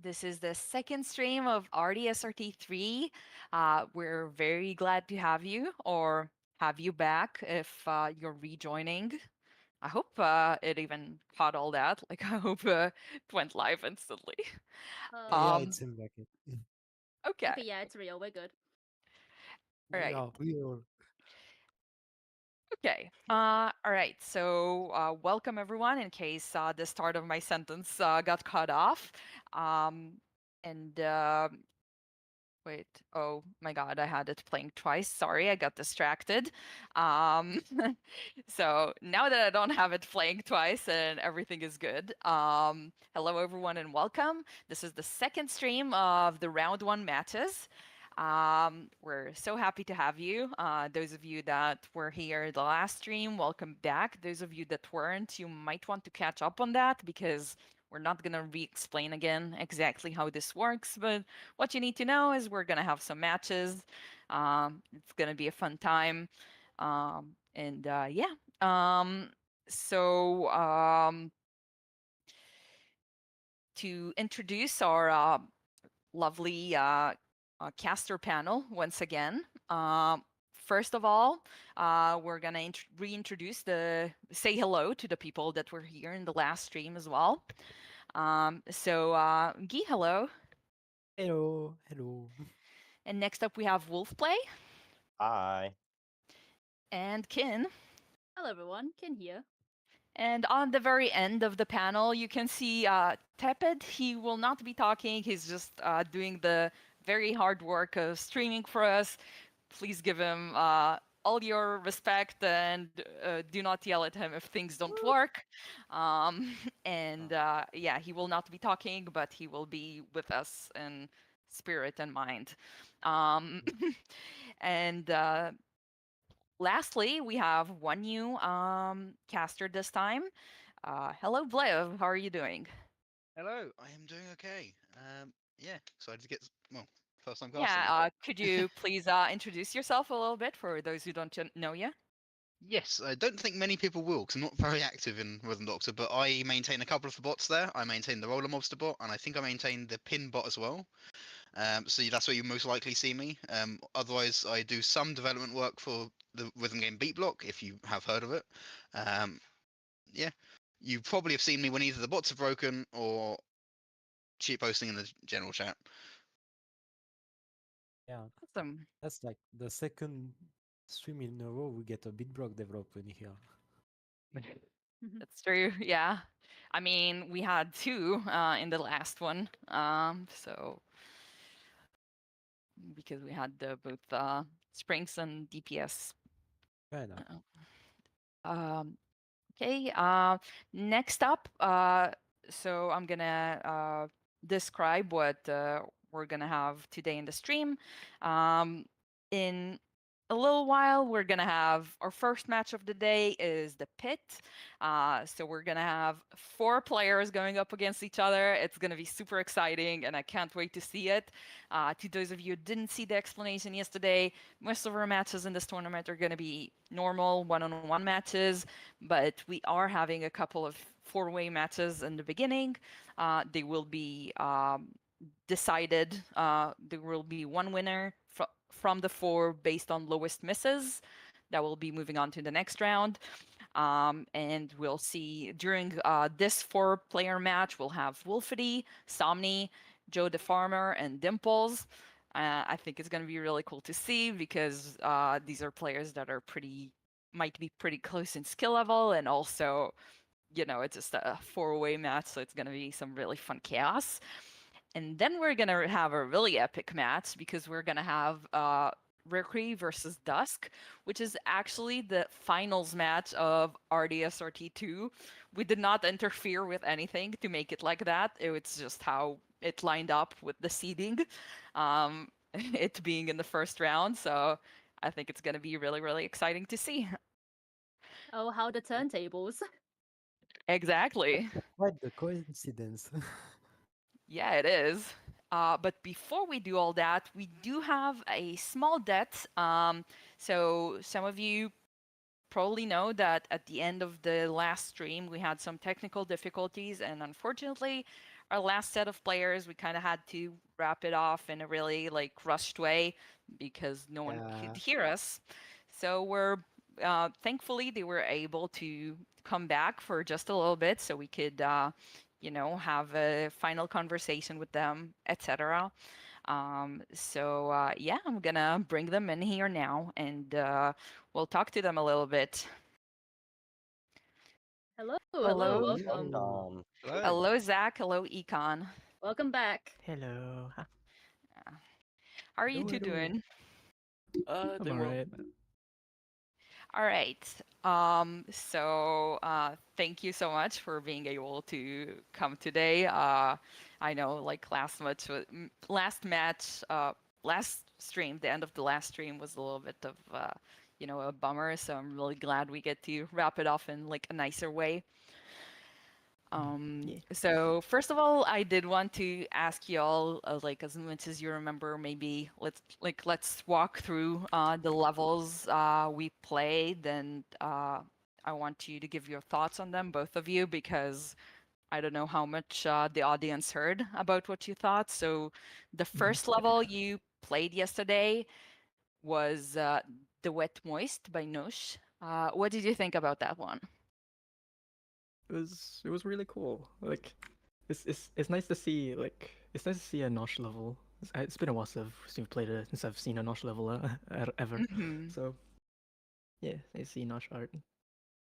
This is the second stream of RDSRT3. We're very glad to have you or have you back if you're rejoining. I hope it even caught all that. Like, I hope it went live instantly. Yeah, Um, it seems like it. okay. Okay, yeah, it's real. We're good. All We right. are real. Okay. All right. So, welcome everyone. In case the start of my sentence got cut off, and wait, oh my God, I had it playing twice. Sorry, I got distracted. Um, so now that I don't have it playing twice and everything is good, hello everyone and welcome. This is the second stream of the round one matches. We're so happy to have you. Those of you that were here the last stream, welcome back. Those of you that weren't, you might want to catch up on that because we're not going to re-explain again exactly how this works, but what you need to know is we're going to have some matches. It's going to be a fun time. Yeah. So to introduce our lovely caster panel once again. First of all, we're gonna reintroduce say hello to the people that were here in the last stream as well. Guy, hello. Hello, hello. And next up we have Wolfplay Hi. and Kin. Hello, everyone. Kin here. And on the very end of the panel, you can see Tepid. He will not be talking. He's just doing the very hard work of streaming for us. Please give him all your respect and do not yell at him if things don't work. Yeah, he will not be talking, but he will be with us in spirit and mind. and Lastly, we have one new caster this time. Hello, Bliv. How are you doing? Hello, I am doing okay. Yeah, excited to get well. First time casting. Yeah, could you please introduce yourself a little bit for those who don't know you? Yes, I don't think many people will because I'm not very active in Rhythm Doctor, but I maintain a couple of the bots there. I maintain the Roller Mobster bot, and I think I maintain the Pin bot as well. So that's where you most likely see me. Otherwise, I do some development work for the Rhythm Game Beat Block, if you have heard of it. Yeah, you probably have seen me when either the bots are broken or cheat posting in the general chat. Yeah, Awesome. that's like the second stream in a row we get a Bitblock development here. That's true. Yeah. I mean, we had two in the last one. So because we had both Springs and DPS. Fair enough. Okay. Next up, so I'm gonna describe what we're gonna have today in the stream. In a little while, we're gonna have our first match of the day is the pit. So we're gonna have 4 players going up against each other. It's gonna be super exciting, and I can't wait to see it. To those of you who didn't see the explanation yesterday, most of our matches in this tournament are gonna be normal one-on-one matches, but we are having a couple of 4-way matches in the beginning. They will be decided. There will be one winner from the 4 based on lowest misses. That will be moving on to the next round. And we'll see during this 4-player match, we'll have Wolfy, Somni, Joe the Farmer, and Dimples. I think it's going to be really cool to see because these are players that are might be pretty close in skill level, and also, it's just a 4-way match, so it's going to be some really fun chaos. And then we're going to have a really epic match because we're going to have Rikri versus Dusk, which is actually the finals match of RDSRT2. We did not interfere with anything to make it like that. It was just how it lined up with the seeding, it being in the first round. So I think it's going to be really, really exciting to see. Oh, how the turntables. Exactly. Quite the coincidence. Yeah, it is. But before we do all that, we do have a small debt. So some of you probably know that at the end of the last stream, we had some technical difficulties, and unfortunately, our last set of players, we kind of had to wrap it off in a really like rushed way because no one could hear us. So we're thankfully they were able to come back for just a little bit so we could have a final conversation with them, etc. Yeah, I'm gonna bring them in here now and we'll talk to them a little bit. Hello, Hello. welcome. Welcome. Hello. Hello, Zach. Hello, Econ. Welcome back. Hello. How are you two doing? I'm Doing well. alright. All right. Thank you so much for being able to come today. I know like last stream, the end of the last stream was a little bit of a bummer. So I'm really glad we get to wrap it off in like a nicer way. Yeah. So first of all, I did want to ask you all, like as much as you remember, maybe let's walk through the levels we played, and I want you to give your thoughts on them, both of you, because I don't know how much the audience heard about what you thought. So the first level you played yesterday was the Wet Moist by Nosh. What did you think about that one? It was really cool. Like, it's nice to see a Nosh level. It's been a while since we've played it, since I've seen a Nosh level ever. Mhm. So yeah, I see Nosh art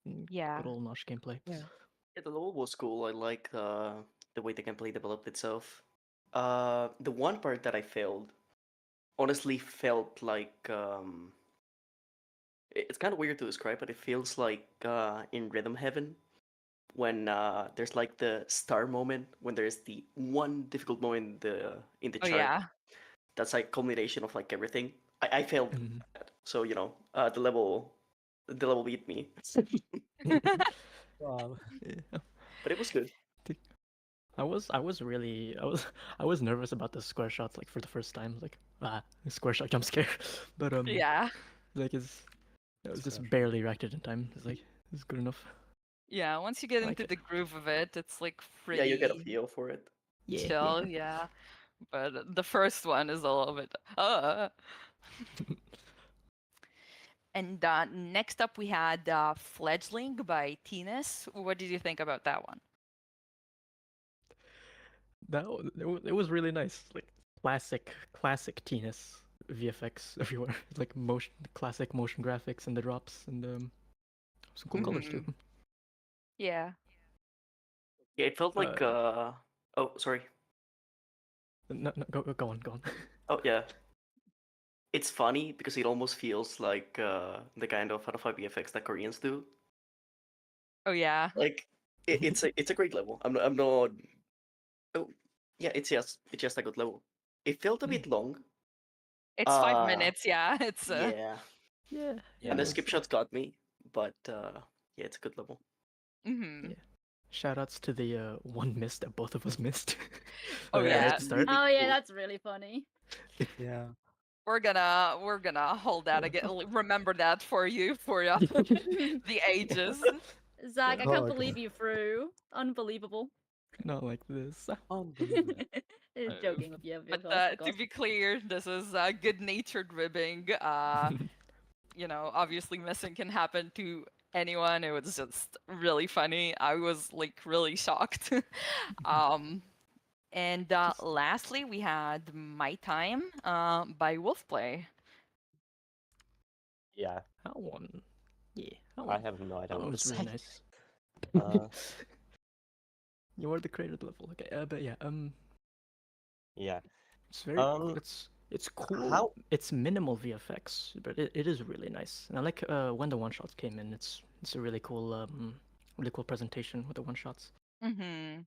and Yeah. good old Nosh gameplay. Yeah, the level was cool. I like the way the gameplay developed itself. The one part that I failed honestly felt like it's kind of weird to describe, but it feels like in Rhythm Heaven when there's like the star moment when there's the one difficult moment in the Oh chart. yeah. That's like culmination of like everything. I failed Mhm. that, so the level beat me, Wow. Yeah. but it was good. I was really I was nervous about the square shots like for the first time, like square shot jump scare. But Yeah. like I was just Square shot. barely reacted in time. It's good enough. Yeah, once you get I like into it. the groove of it, it's like Yeah, you get a pretty feel for it. Yeah. chill, yeah. But the first one is a little bit And next up we had Fledgling by Tinas. What did you think about that one? It was really nice. Like classic Tinus VFX everywhere. It's like classic motion graphics and the drops and some cool colors too. Yeah. Yeah, it felt like oh, sorry. No, go on, go on. Oh yeah. It's funny because it almost feels like the kind of Hana VFX that Koreans do. Oh yeah. Like it's a great level. I'm not. Oh yeah, it's just a good level. It felt a bit long. It's 5 minutes, yeah. It's Yeah, Yeah, and the it skip was, shots got me, but yeah, it's a good level. mhm. yeah. Shoutouts to the one miss that both of us missed. Oh, Right yeah. at the start. Oh yeah, cool. that's really funny. Yeah. We're gonna hold that again. Remember that for you for the ages. Zach, I Oh, can't okay. believe you threw. Unbelievable. Not like this. Unbelievable. Joking with you, of But course, of to course. be clear, this is good-natured ribbing. Obviously missing can happen to anyone. It was just really funny. I was like really shocked. And lastly, we had My Time by Wolfplay. Yeah, that one. Yeah, that I one. have no idea That what one to was say. really nice. Uh, You are the created level. Okay, but yeah, yeah. it's very it's cool. how- It's minimal VFX, but it is really nice. And I like when the one shots came in. It's a really cool presentation with the one shots. Mm-hmm.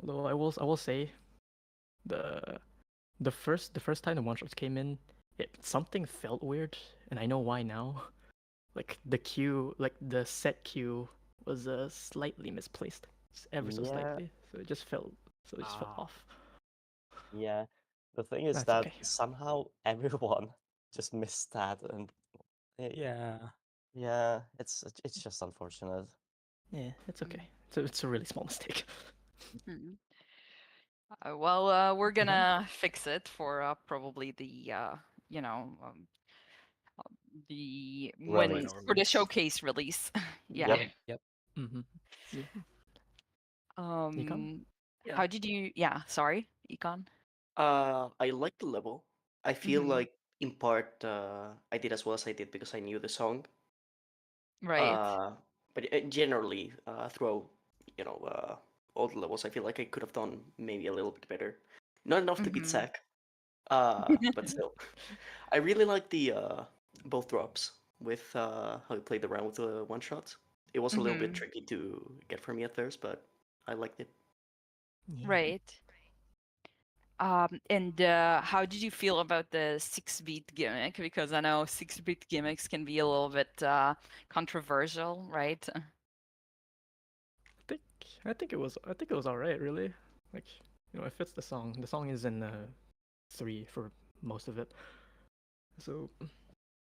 Although I will say, the first time the one shots came in, something felt weird, and I know why now. Like the queue, like the set queue was slightly misplaced, ever so Yeah. slightly. So it just felt off. Yeah. The thing is That's that okay. somehow everyone just missed that, and Yeah. yeah, it's just unfortunate. Yeah, it's okay. It's a really small mistake. Mhm. We're gonna fix it for probably the you know the when Release. for the showcase release. Yeah. Yep. Yep. Mm-hmm. Yeah. Um, Yeah. how did you? Yeah, sorry, Econ. I like the level. I feel Mhm. like in part I did as well as I did because I knew the song. Right. But generally, throughout all the levels, I feel like I could have done maybe a little bit better. Not enough to beat Mhm. Zack, but still, I really like the both drops with how you played around with the one shots. It was a little bit Mhm. tricky to get for me at first, but I liked it. Yeah. Right. And how did you feel about the 6-beat gimmick? Because I know 6-beat gimmicks can be a little bit controversial, right? I think it was all right, really. Like, it fits the song. The song is in 3 for most of it. So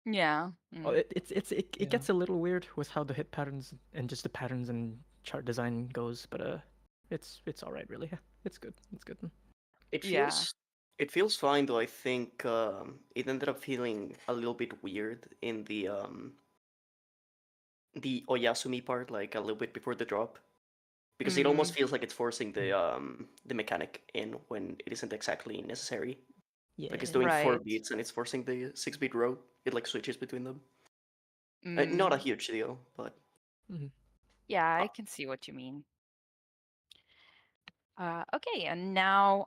Yeah. it Yeah. gets a little weird with how the hit patterns and just the patterns and chart design goes, but it's all right, really. It's good. It's good. It Yeah. feels it feels fine though. I think it ended up feeling a little bit weird in the Oyasumi part, like a little bit before the drop, because it almost Mm. feels like it's forcing the mechanic in when it isn't exactly necessary. Yeah. Like it's doing 4 Right. beats and it's forcing the 6-beat row. It like switches between them. Not a Mm. huge deal, but Yeah, I can see what you mean. Okay, and now,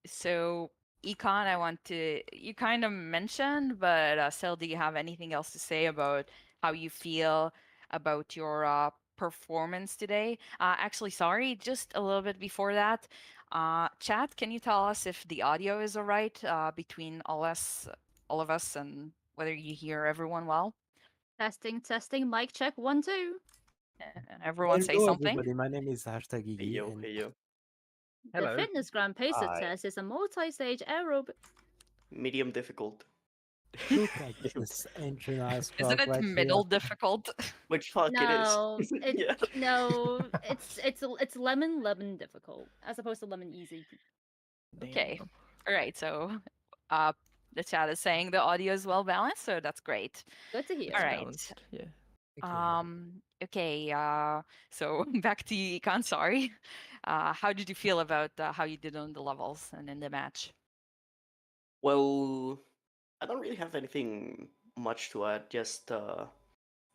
so Econ, you kind of mentioned, but Sel, do you have anything else to say about how you feel about your performance today? Actually, sorry, just a little bit before that, chat, can you tell us if the audio is all right between all of us, and whether you hear everyone well? Testing, testing, mic check, 1, 2. Everyone say Hello, something. everybody. My name is #Iggy, hey yo, and hey yo. The Hello. fitness gram pacer Hi. test is a multi-stage aerobic. Medium difficult. look at this ancient ice Isn't rock it right middle here. difficult? Which fuck it is. No, Yeah. it's lemon difficult as opposed to lemon easy. Okay. Damn. All right. So, uh, the chat is saying the audio is well balanced, so that's great. Good to hear. All It's right. balanced. Yeah. Okay. So back to Econ. Sorry. How did you feel about how you did on the levels and in the match? Well, I don't really have anything much to add. Just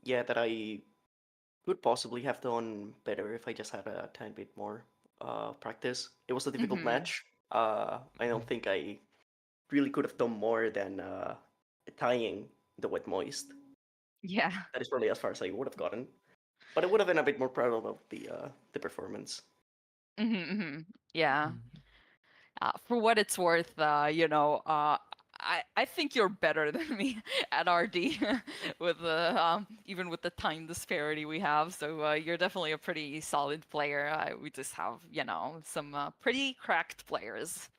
yeah, that I could possibly have done better if I just had a tiny bit more practice. It was a difficult Mm-hmm. match. I don't think I really could have done more than tying the wet moist. Yeah. That is probably as far as I would have gotten. But I would have been a bit more proud of the performance. Mm-hmm. Yeah. Mm. For what it's worth, I think you're better than me at RD with even with the time disparity we have. So you're definitely a pretty solid player. We just have some pretty cracked players.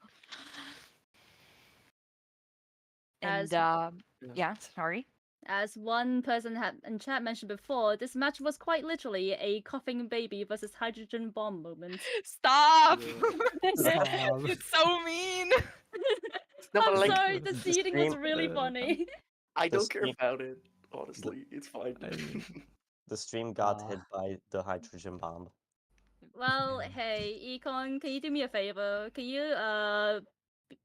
And As yeah, sorry. as one person had in chat mentioned before, this match was quite literally a coughing baby versus hydrogen bomb moment. Stop! Stop. It's so mean. No, but I'm like sorry, the The seeding was stream, really funny. I the don't care stream, about it. Honestly, it's fine. I mean, the stream got Ah. hit by the hydrogen bomb. Well, Yeah. hey, Econ, can you do me a favor? Can you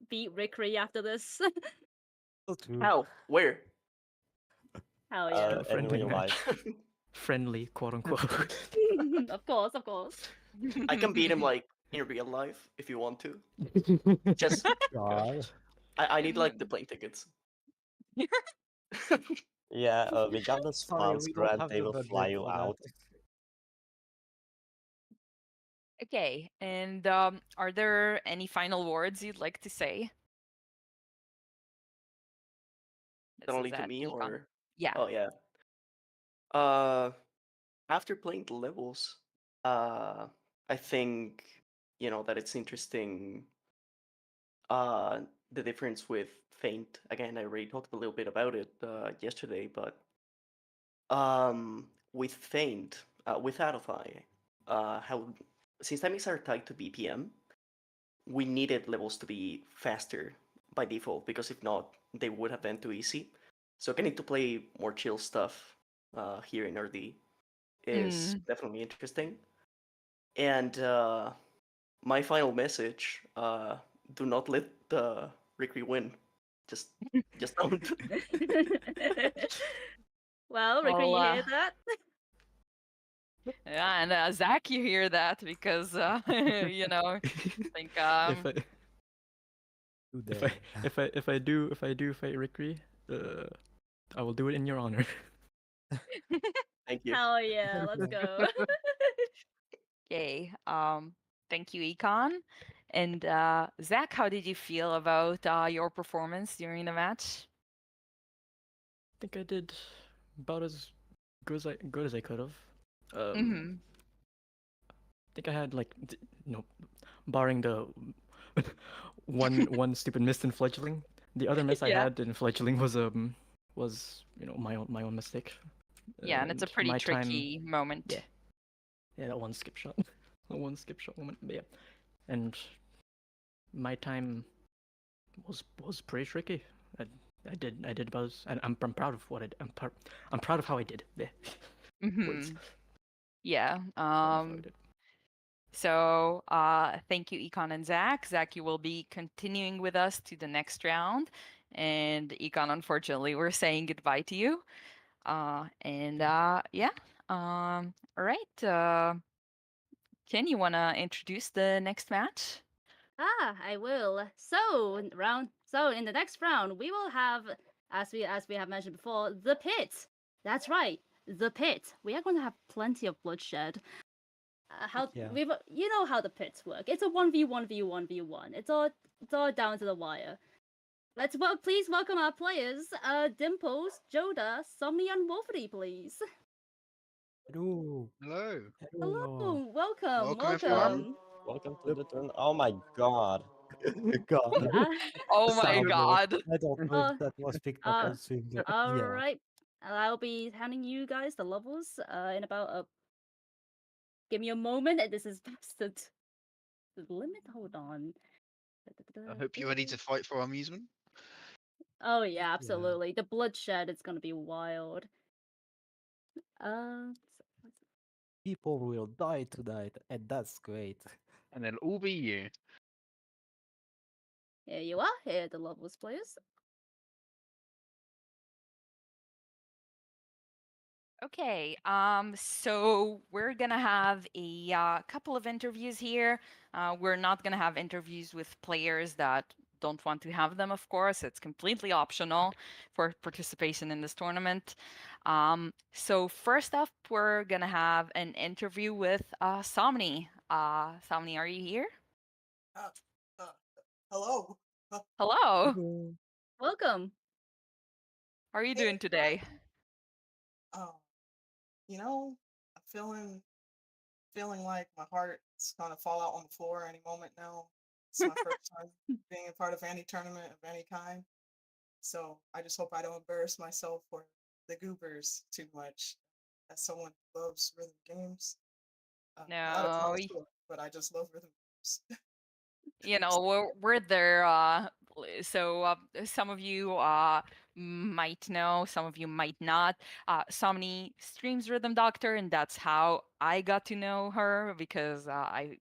beat Rikri after this? So true. How? Where? Hell yeah. In friendly real match. life. Friendly, quote unquote. Of course, of course. I can beat him like in real life if you want to. Just God. I need like the plane tickets. Yeah, we got the Sorry, we sponsor don't and have they the will fly budget you for that. out. Okay, and are there any final words you'd like to say? Not This only is to at me Econ. or Yeah. oh yeah. After playing the levels, I think that it's interesting. The difference with Faint again. I already talked a little bit about it yesterday, but with Faint, with Atify, how since timings are tied to BPM, we needed levels to be faster by default, because if not, they would have been too easy. So getting to play more chill stuff here in RD is definitely interesting. And my final message: do not let Rikri win. Just don't. Well, Rikri, Well, you hear that? yeah, and Zach, you hear that because you know, I think if I Do if that. I if I do fight Rikri, I will do it in your honor. Thank you. Hell yeah, let's go. yay. Thank you, Econ. And Zach, how did you feel about your performance during the match? I think I did about as good as I could have. Mm-hmm. I think I had like barring the one stupid miss in fledgling. The other miss I Yeah. had in fledgling was my own mistake. Yeah, and it's a pretty my time, tricky moment. yeah, that one skip shot, the one skip shot moment. But yeah, and my time was pretty tricky. I did about and I'm proud of what I'm proud of how I did. Yeah. Words. Mm-hmm. Yeah. Proud of how I did. So thank you, Econ and Zach. Zach, you will be continuing with us to the next round. And Econ, unfortunately, we're saying goodbye to you. Yeah. All right. Ken, you wanna introduce the next match? I will. So in the next round, we will have, as we have mentioned before, the pit. That's right, the pit. We are going to have plenty of bloodshed. How Yeah. you know how the pits work. It's a 1v1v1v1. It's all down to the wire. Please welcome our players. Dimples, Joda, Somni, and Wolfy, please. Hello. Hello. Hello, welcome, Welcome, everyone. welcome. Welcome to the turn. Oh my god. God. Oh my Sound god. I don't know Uh, if that was picked up uh, on stream, but All yeah. right, I'll be handing you guys the levels in about a. Give me a moment. This is past the limit. Hold on. I hope you're ready to fight for amusement. Oh yeah, absolutely. The bloodshed is gonna be wild. Uh, People will die tonight, and that's great. And they'll all be you. Here you are. Here are the levels, players. Okay, so we're gonna have a couple of interviews here. We're not gonna have interviews with players that don't want to have them, of course. It's completely optional for participation in this tournament. So first up, we're gonna have an interview with Somni. Somni, are you here? Hello. Hello. Welcome. How are you Hey, doing today? Um, you know, I'm feeling like my heart's gonna fall out on the floor any moment now. It's my first time being a part of any tournament of any kind. So I just hope I don't embarrass myself or the goobers too much. As someone who loves rhythm games. Not a No, connoisseur, but I just love rhythm games. you know, we're there. So some of you might know, some of you might not. Somni streams Rhythm Doctor, and that's how I got to know her because I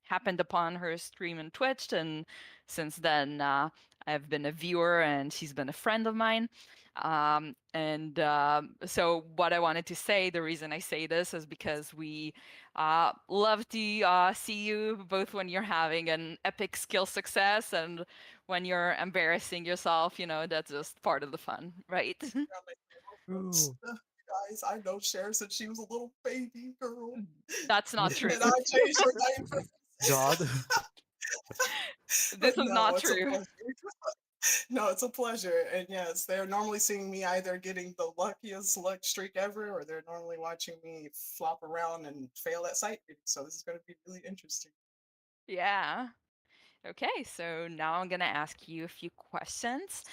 happened upon her stream on Twitch, and since then I've been a viewer, and she's been a friend of mine. So what I wanted to say, the reason I say this is because we love to see you both when you're having an epic skill success and when you're embarrassing yourself. You know, that's just part of the fun, right? Ooh. Guys, I know Cher since she was a little baby girl. That's not true. And I changed her diaper. God. This But is no, not it's a true. pleasure. No, it's a pleasure. And yes, they're normally seeing me either getting the luckiest luck streak ever, or they're normally watching me flop around and fail at sight reading. So this is going to be really interesting. Yeah. Okay, so now I'm gonna ask you a few questions.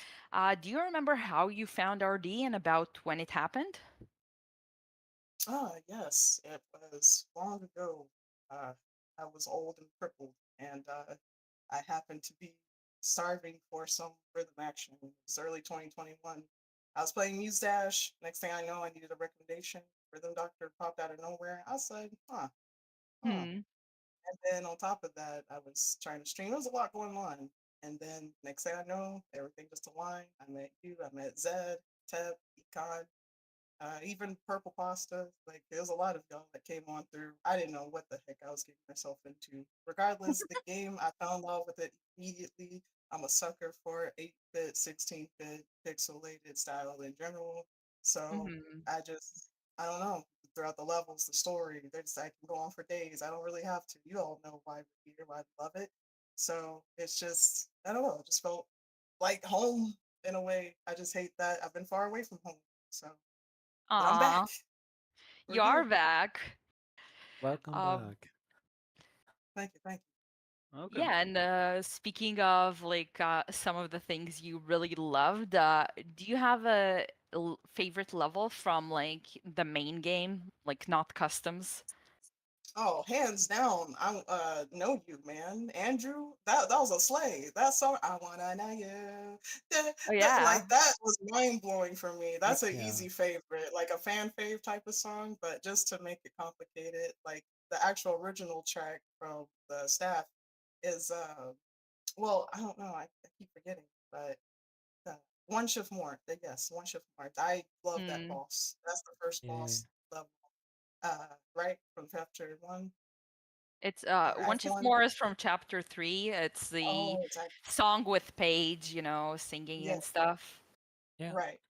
Do you remember how you found RD and about when it happened? Ah, yes, it was long ago. I was old and crippled, and I happened to be starving for some rhythm action. It's early 2021. I was playing Muse Dash. Next thing I know, I needed a recommendation. Rhythm Doctor popped out of nowhere. I was like, huh. Hmm. And then on top of that, I was trying to stream. There was a lot going on. And then next thing I know, everything just aligned. I met you. I met Zed, Teb, Econ, even Purple Pasta. Like there's a lot of y'all that came on through. I didn't know what the heck I was getting myself into. Regardless, the game, I fell in love with it immediately. I'm a sucker for 8-bit, 16-bit, pixelated style in general. So Hmm. I don't know. Throughout the levels, the story, there's I can go on for days. I don't really have to. You all know why we're here, why I love it. So it's just I don't know. It just felt like home in a way. I just hate that I've been far away from home. So but I'm back. Aw, We're you are here. back. Welcome Um, back. Thank you. Thank Okay. yeah, and speaking of like some of the things you really loved, do you have a favorite level from like the main game, like not customs? you. Oh, hands down. I know you, man. Andrew, that was a slay. That song, I wanna know you. Oh yeah. Like that was mind blowing for me. Heck That's an yeah. easy favorite, like a fan fave type of song. But just to make it complicated, like the actual original track from the staff is well, I don't know. I keep forgetting, but uh, one shift more. Yes, one shift more. I love that Hmm. boss. That's the first Yeah. boss level, right from chapter one It's or One act Shift one. More is from chapter 3. It's the Oh, exactly. song with Paige, you know, singing Yeah, and stuff. Yeah. right. I just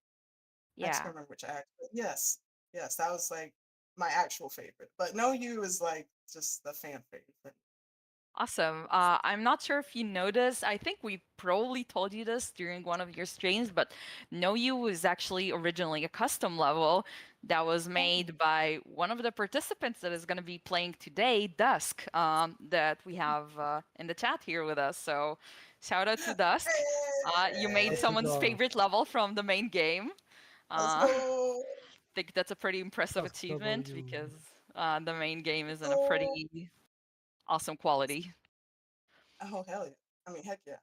Yeah. can't remember which act. But yes, yes, that was like my actual favorite. But No You is like just the fan favorite. Awesome. I'm not sure if you noticed. I think we probably told you this during one of your streams, but No You was actually originally a custom level that was Oh, made by one of the participants that is going to be playing today, Dusk, that we have in the chat here with us. So shout out to Dusk. You made Let's go. someone's favorite level from the main game. let's I go. think that's a pretty impressive Dusk achievement W. because the main game Let's is in a go. pretty awesome quality. Oh hell yeah. I mean heck yeah.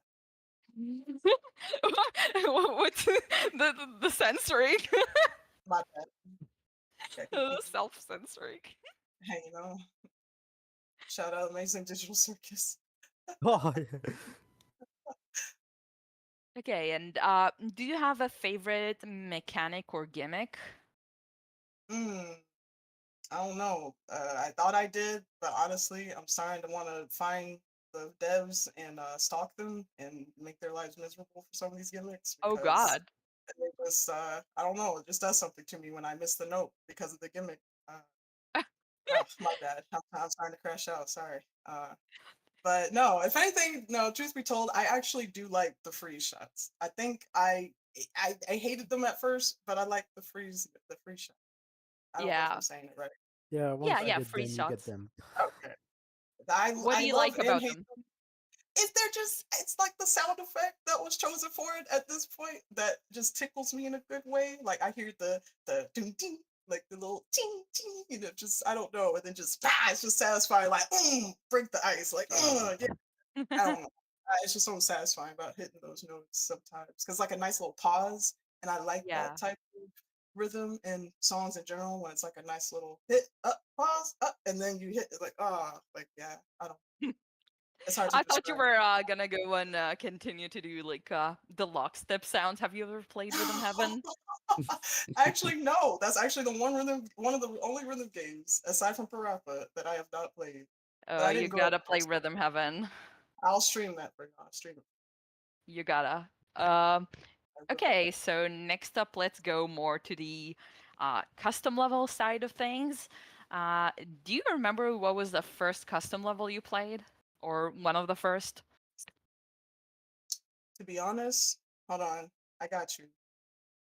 What's the censoring? My bad. Yeah, The self-censoring. hey, shout out Amazing Digital Circus. Oh, yeah. Okay, and do you have a favorite mechanic or gimmick? Mm, I don't know. I thought I did, but honestly, I'm starting to want to find the devs and stalk them and make their lives miserable for some of these gimmicks Oh because God. it just, I don't know, it just does something to me when I miss the note because of the gimmick. Uh, oh, my bad. I'm starting to crash out. Sorry. But no, if anything, no, truth be told, I actually do like the freeze shots. I think I hated them at first, but I like the free shot. I don't know if Yeah. I'm saying it right. Yeah, once Yeah, you yeah, get free them, you get shots. them. Okay. What do I you love like and about hate them? them. If they're just it's like the sound effect that was chosen for it at this point that just tickles me in a good way. Like I hear the ding ding, like the little ting ting, just I don't know, and then just it's just satisfying. Like break the ice, like yeah. I don't know. It's just so satisfying about hitting those notes sometimes because like a nice little pause, and I like Yeah. that type of rhythm in songs in general when it's like a nice little hit up pause up, and then you hit it like like yeah. I don't. It's hard to I thought you describe. were gonna go and continue to do like the lockstep sounds. Have you ever played Rhythm Heaven? Actually, no. That's actually one of the only rhythm games aside from Parappa that I have not played. But I You didn't grow up gotta with play those. Rhythm Heaven. I'll stream that for you. I'll stream it. You gotta. Um, I will. okay, so next up, let's go more to the custom level side of things. Uh, do you remember what was the first custom level you played? Or one of the first? To be honest, hold on. I got you.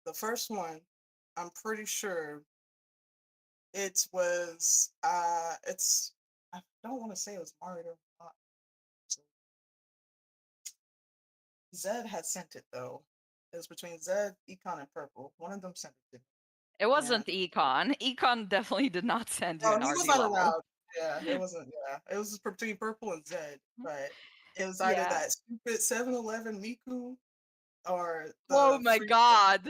The first one, I'm pretty sure it was it's I don't want to say it was Mario. So Zed had sent it though. It was between Zed, Econ, and Purple. One of them sent it to me. It And wasn't Econ. Econ definitely did not send you oh, an he was RD not level. around. Yeah, it wasn't. Yeah, it was between purple and Zed, but it was either Yeah. that stupid 7-Eleven Miku or Oh the my freaking. god.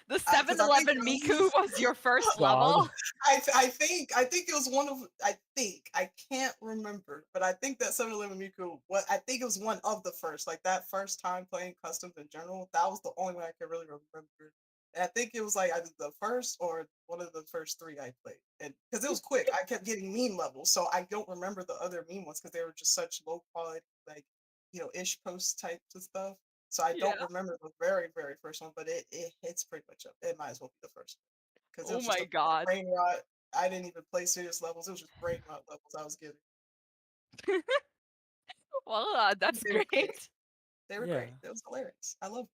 The Because I think 7-Eleven Miku was your first God. level? I think it was one of I can't remember, but I think that 7-Eleven Miku I think it was one of the first, like that first time playing customs in general. That was the only one I can really remember. And I think it was like either the first or one of the first three I played. And because it was quick, I kept getting meme levels, so I don't remember the other meme ones because they were just such low quality, like ish post types of stuff. So I don't Yeah. remember the very, very first one, but it hits pretty much up. It might as well be the first because it Oh was just my a god. brain rot. I didn't even play serious levels. It was just brain rot levels I was getting. Well, that's They were great. great. They were Yeah. great. It was hilarious. I loved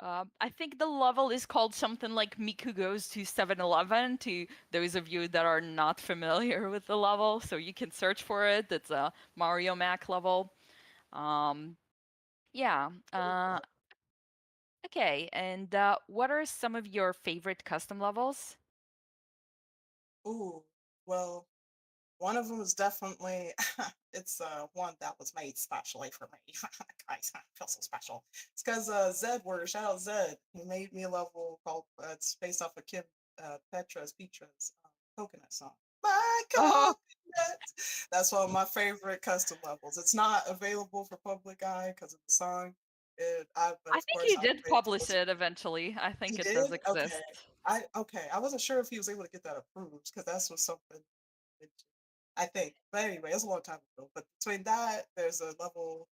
I think the level is called something like Miku Goes to 7-Eleven, to those of you that are not familiar with the level. So you can search for it. It's a Mario Mac level. Yeah. it. Okay. And what are some of your favorite custom levels? Ooh, well, one of them is definitely it's one that was made specially for me. Guys, I feel so special. It's because Zed word, shout out Zed. He made me a level called it's based off of Kim Petra's coconut song. My Oh, coconut. That's one of my favorite custom levels. It's not available for public eye because of the song. But I of think course he I did played publish it eventually. I he think it does did? Okay. exist. I wasn't sure if he was able to get that approved because that's was something it- I think. But anyway, it was a long time ago. But between that, there's a level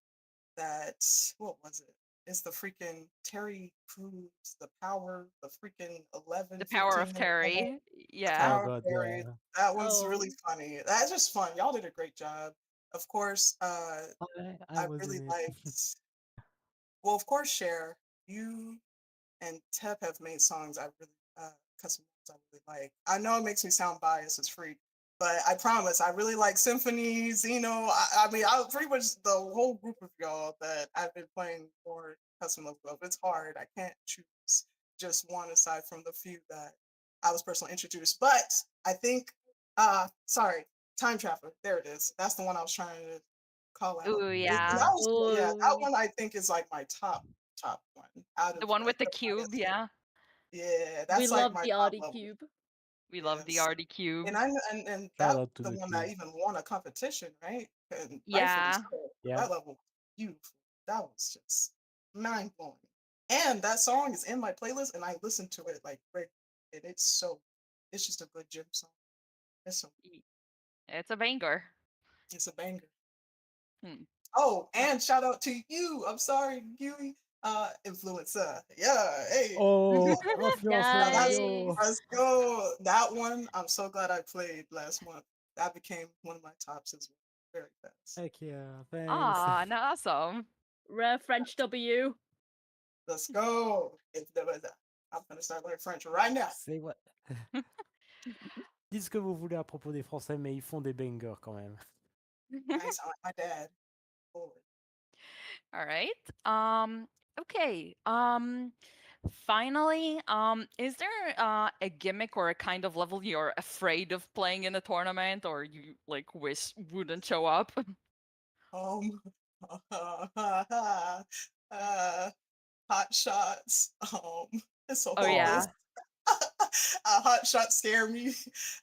that what was it? It's the freaking Terry Crews, the power, the freaking 11, The Power of 15 minute level. Terry. The Yeah. Oh power of God, Terry. yeah. That one's Oh, really funny. That's just fun. Y'all did a great job. Of course, I I was really in it. liked well, of course, Cher, you and Tep have made songs I really custom songs I really like. I know it makes me sound biased as freak, but I promise I really like symphonies. I mean, I pretty much the whole group of y'all that I've been playing for custom love of. It's hard. I can't choose just one aside from the few that I was personally introduced. But I think, sorry, Time Traveler. There it is. That's the one I was trying to call out. Ooh, And yeah. that was yeah, that oh, one I think is like my top one out The of one with the the cube, bias. yeah. Yeah, we that's like love my the top RD level. Cube. We love the Yes. RD cube. And Shout that out to the the one that cube. even won a competition, right? And rightfully Yeah. so. Yeah. That level was beautiful. That was just mind blowing. And that song is in my playlist and I listen to it like regularly. And it's just a good gym song. It's so It's a banger. it's a banger. Hmm. Oh, and shout out to you. I'm sorry, Yui, influencer. Yeah, hey. Oh, influencer, That's yo. Nice. let's go. That one, I'm so glad I played last month. That became one of my tops as well. Very fast. Heck yeah, thanks. Ah, no, awesome. Rare French W. Let's go. I'm gonna start learning French right now. C'est what? Dites ce que vous voulez à propos des Français, mais ils font des bangers quand même. I sound like my dad. Lord. All right. Okay. Finally, is there a gimmick or a kind of level you're afraid of playing in a tournament, or you like wish wouldn't show up? Um, uh, hot shots. It's so Oh hopeless. yeah. Hot shots scare me,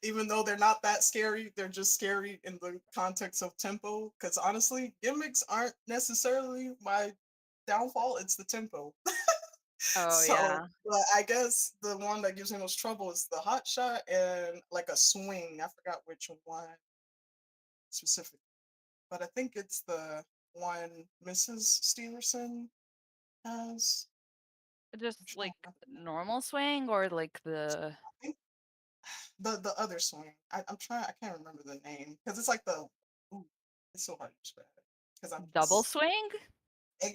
even though they're not that scary. They're just scary in the context of tempo. Because honestly, gimmicks aren't necessarily my downfall. It's the tempo. Oh So, yeah. but I guess the one that gives me most trouble is the hot shot and like a swing. I forgot which one specifically, but I think it's the one Mrs. Stevenson has. Just I'm trying like to remember. normal swing or like the I think the other swing. I'm trying. I can't remember the name because it's like the. Ooh, it's so hard to describe because I'm double just. swing?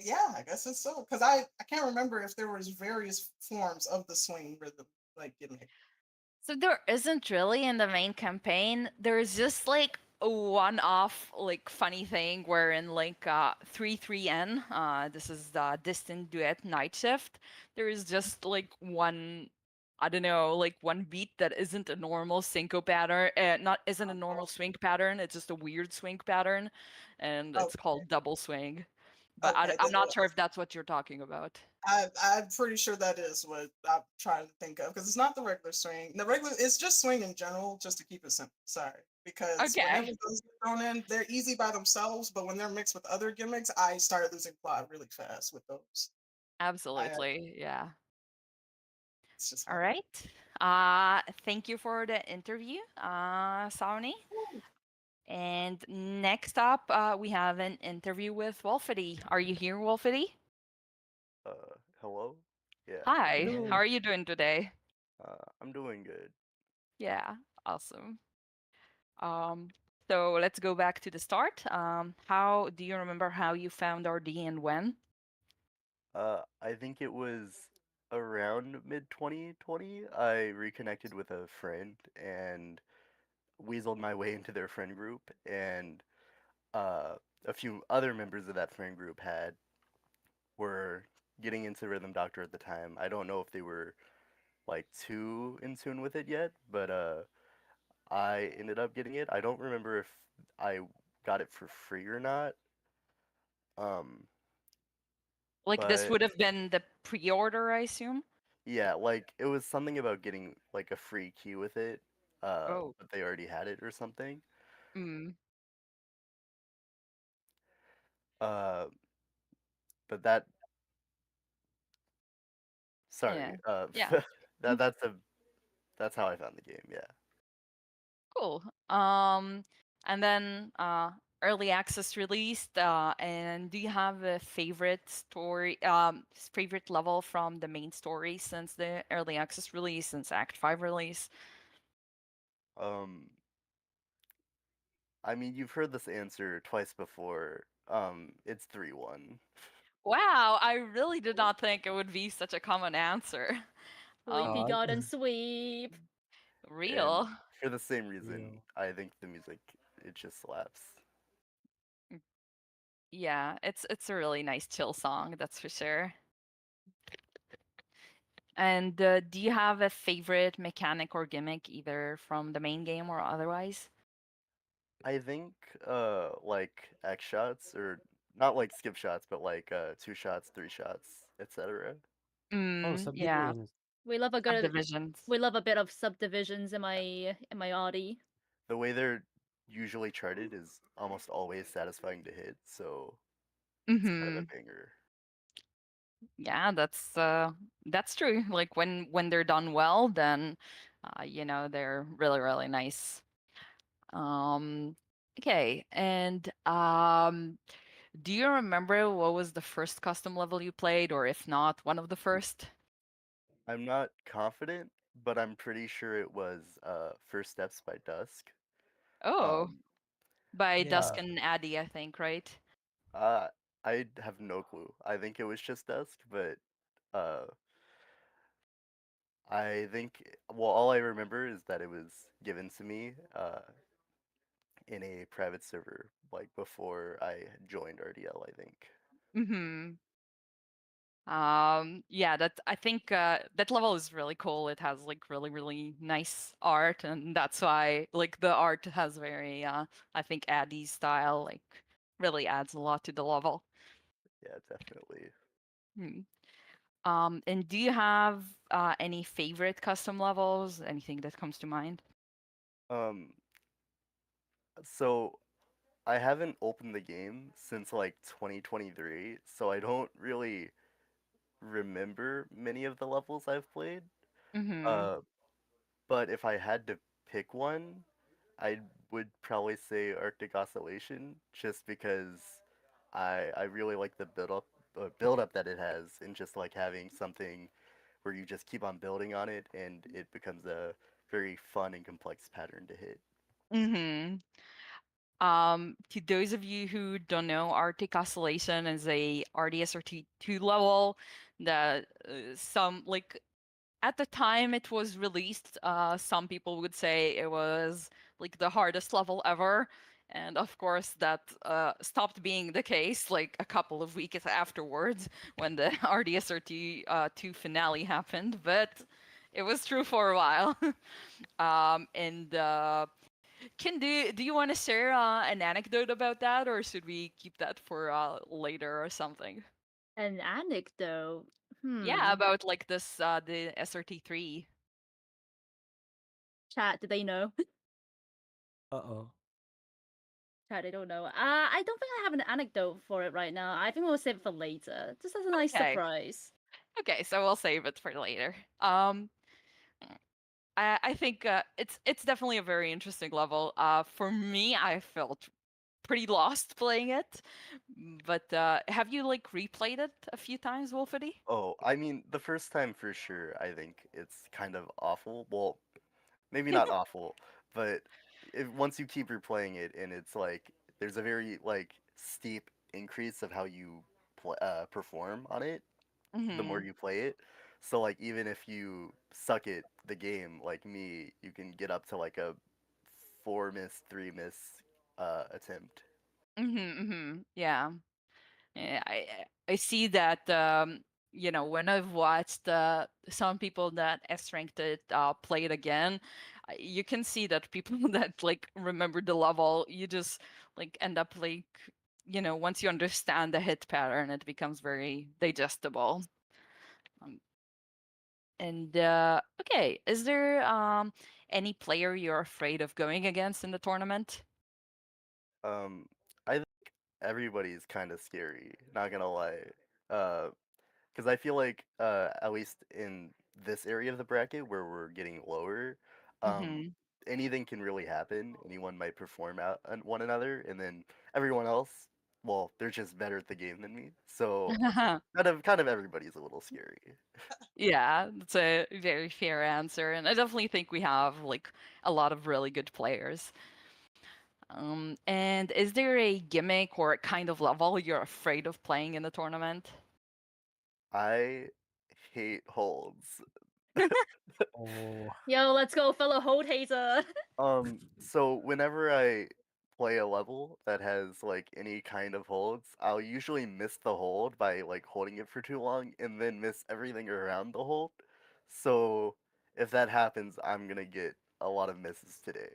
Yeah, I guess it's so because I can't remember if there was various forms of the swing rhythm like gimmick. So there isn't really in the main campaign. There's just like a one-off like funny thing where in like 3-3N, this is the distant duet night shift. There is just like one I don't know, like one beat that isn't a normal synco pattern, not isn't a normal swing pattern. It's just a weird swing pattern, and Oh, it's called double swing. But okay. I'm not sure if that's what you're talking about. I'm pretty sure that is what I'm trying to think of because it's not the regular swing. The regular, it's just swing in general, just to keep it simple. Sorry, because whenever Okay, those get thrown in, they're easy by themselves, but when they're mixed with other gimmicks, I started losing plot really fast with those. absolutely, yeah. It's just All fun. right. Thank you for the interview, Sauni. And next up, we have an interview with Wolfity. Are you here, Wolfity? Hello? Yeah, Hi. How Hello. are you doing today? I'm doing good. Yeah, awesome. Um, so let's go back to the start. How do you remember how you found RD and when? I think it was around mid 2020. I reconnected with a friend and weaseled my way into their friend group, and uh, a few other members of that friend group were getting into Rhythm Doctor at the time. I don't know if they were like too in tune with it yet, but I ended up getting it. I don't remember if I got it for free or not. Um, Like this but would have been the pre-order, I assume. yeah, like it was something about getting like a free key with it, Oh. but they already had it or something. Mm. Uh, but that, Yeah. sorry, Yeah. that that's how I found the game. Yeah. Cool. And then early access released. And do you have a favorite story, favorite level from the main story since the early access release, since Act 5 release? Um, I mean, you've heard this answer twice before. It's 3-1. Wow, I really did not think it would be such a common answer. Sleepy Um, Garden Sweep. And real. for the same reason, Real. I think the music it just slaps. Yeah, it's a really nice chill song, that's for sure. And do you have a favorite mechanic or gimmick, either from the main game or otherwise? I think like X shots or not like skip shots, but like 2 shots, 3 shots, etc. Oh, Yeah, subdivisions. We love a good. subdivisions. We love a bit of subdivisions in my Audi. The way they're usually charted is almost always satisfying to hit, so it's kind of a Mm-hmm. banger. Yeah, that's true. Like when they're done well, then they're really, really nice. Um, okay, and do you remember what was the first custom level you played, or if not, one of the first? I'm not confident, but I'm pretty sure it was First Steps by Dusk. Oh, Um, by Yeah. Dusk and Addy, I think, right? uh, I have no clue. I think it was just Dusk, but uh, I think well, all I remember is that it was given to me in a private server, like before I joined RDL, I think. Mm-hmm. Yeah, that I think that level is really cool. It has like really, really nice art, and that's why like the art has very I think Addy style, like really adds a lot to the level. Yeah, definitely. Hmm. And do you have any favorite custom levels? Anything that comes to mind? Um, so I haven't opened the game since like 2023, so I don't really remember many of the levels I've played. Mm-hmm. Uh, but if I had to pick one, I would probably say Arctic Oscillation, just because I really like the build up that it has, and just like having something where you just keep on building on it, and it becomes a very fun and complex pattern to hit. Mm-hmm. To those of you who don't know, Arctic Oscillation is a RDSRT2 level that some like at the time it was released, some people would say it was like the hardest level ever. And of course, that stopped being the case like a couple of weeks afterwards when the RDSRT 2 finale happened. But It was true for a while. And do you want to share an anecdote about that, or should we keep that for later or something? An anecdote. Yeah, about like this the SRT3. Chat, do they know? Uh-oh. Chat, they don't know. I don't think I have an anecdote for it right now. I think we'll save it for later. Just as a nice Okay. surprise. Okay, so we'll save it for later. I think it's definitely a very interesting level. For me, I felt pretty lost playing it. But have you like replayed it a few times, Wolfity? Oh, I mean, the first time for sure, I think it's kind of awful. Well, maybe not awful, but once you keep replaying it, and it's like there's a very like steep increase of how you perform on it the more Mm-hmm. you play it. So like even if you suck at the game like me, you can get up to like a 4 miss, 3 miss attempt. Mm-hmm. Mm-hmm. Yeah. Yeah, I see that when I've watched some people that S ranked it play it again, you can see that people that like remember the level, you just like end up like once you understand the hit pattern, it becomes very digestible. And okay, is there any player you're afraid of going against in the tournament? I think everybody's kind of scary, not gonna lie. Because I feel like at least in this area of the bracket where we're getting lower, um, Mm-hmm. anything can really happen. Anyone might perform out on one another, and then everyone else, well, they're just better at the game than me. So kind of everybody's a little scary. Yeah, that's a very fair answer, and I definitely think we have like a lot of really good players. And is there a gimmick or a kind of level you're afraid of playing in the tournament? I hate holds. Oh. Yo, let's go, fellow hold hater. So whenever I play a level that has like any kind of holds, I'll usually miss the hold by like holding it for too long and then miss everything around the hold. So if that happens, I'm gonna get a lot of misses today.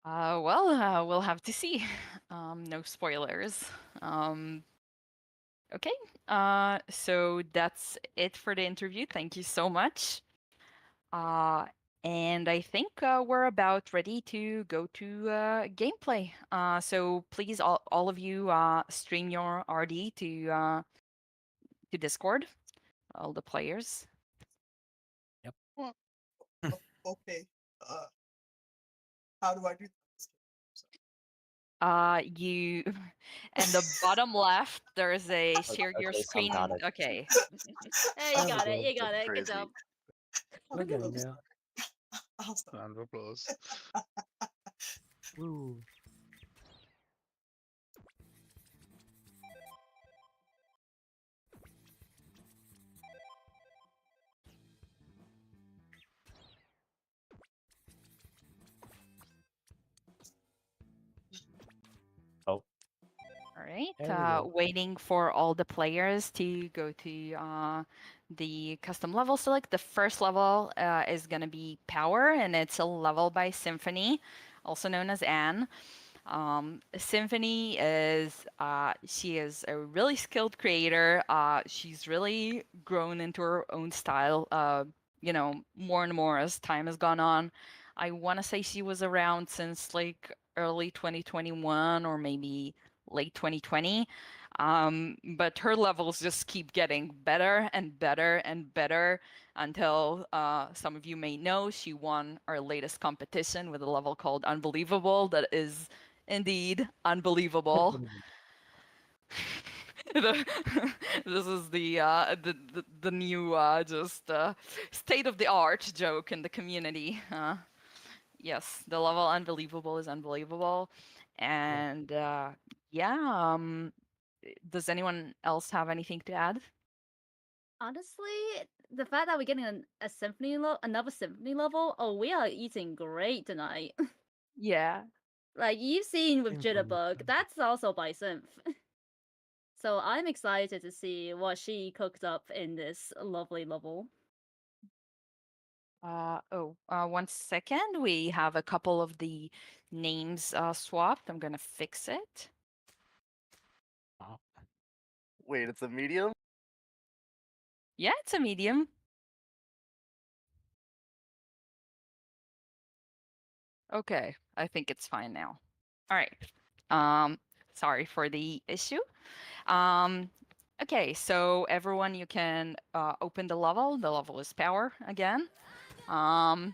We'll have to see. No spoilers. Okay. So that's it for the interview. Thank you so much. Uh, and I think we're about ready to go to gameplay. So please, all of you, stream your RD to Discord, all the players. O- Okay. How do I do this? You and the bottom left, there's a share your Okay, so I'm screen. got it. Okay. Hey, you got it. You got it. Good Crazy. job. We're getting there. I'll stop. Round of applause. Ooh. Oh, All right. There we go. Waiting for all the players to go to the custom level select. The first level is going to be Power, and it's a level by Symphony, also known as Anne. Symphony she is a really skilled creator. She's really grown into her own style, more and more as time has gone on. I want to say she was around since like early 2021 or maybe late 2020. But her levels just keep getting better and better and better until some of you may know she won our latest competition with a level called Unbelievable that is indeed unbelievable. This is the new just state of the art joke in the community. Yes, the level unbelievable is unbelievable, and yeah. Does anyone else have anything to add? Honestly, the fact that we're getting a symphony another symphony level, oh, we are eating great tonight. Yeah. Like you've seen with Symphony. Jitterbug, that's also by Symph. So I'm excited to see what she cooked up in this lovely level. 1 second. We have a couple of the names swapped. I'm gonna fix it. Wait, it's a medium? Yeah, it's a medium. Okay, I think it's fine now. All right. Sorry for the issue. Okay, so everyone, you can open the level. The level is power again. And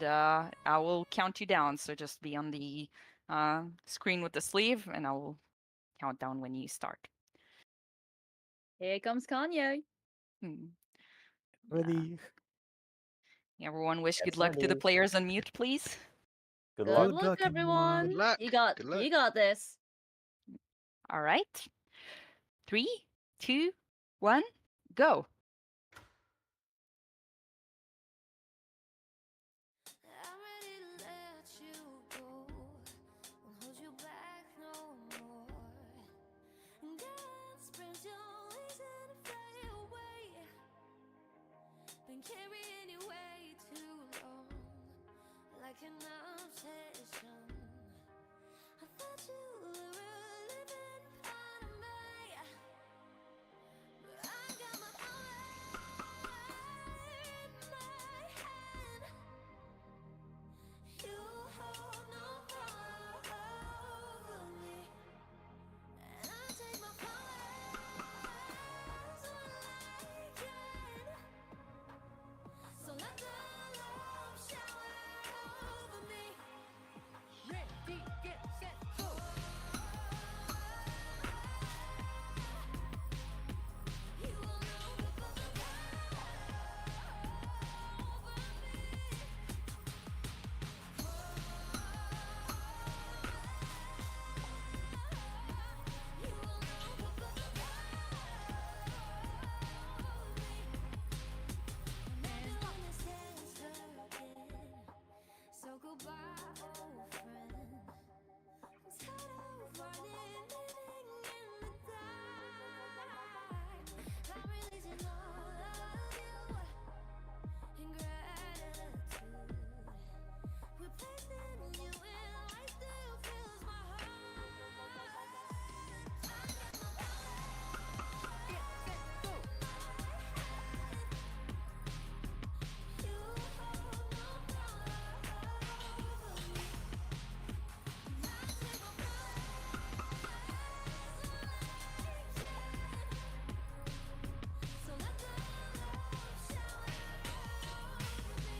I will count you down. So just be on the screen with the sleeve, and I will count down when you start. Here comes Kanye. Hmm. Ready? Everyone, wish good Yes, luck to the ready. players on mute, please. Good Good luck. Good luck, luck, everyone. Good luck. You got Good luck. you got this. All right. 3, 2, 1, go. I'm ready to let you go. Won't hold you back no more. And dance brings your wings and fly away. Been carrying you way too long, like an obsession. I thought you were a living part of me, but I got my power in my hand. You hold no power over me, and I take my powers when I can. So let the love shower over me. Ready, get set, go. You will know the power over me. You will know the so goodbye, old friend. I'm tired of running, living in the dark. I'm releasing all of you in gratitude. Replacing you in light still fills my heart. I got my power. Get set, go. You hold no power over me. I take my powers when I can. So let the love shower over me.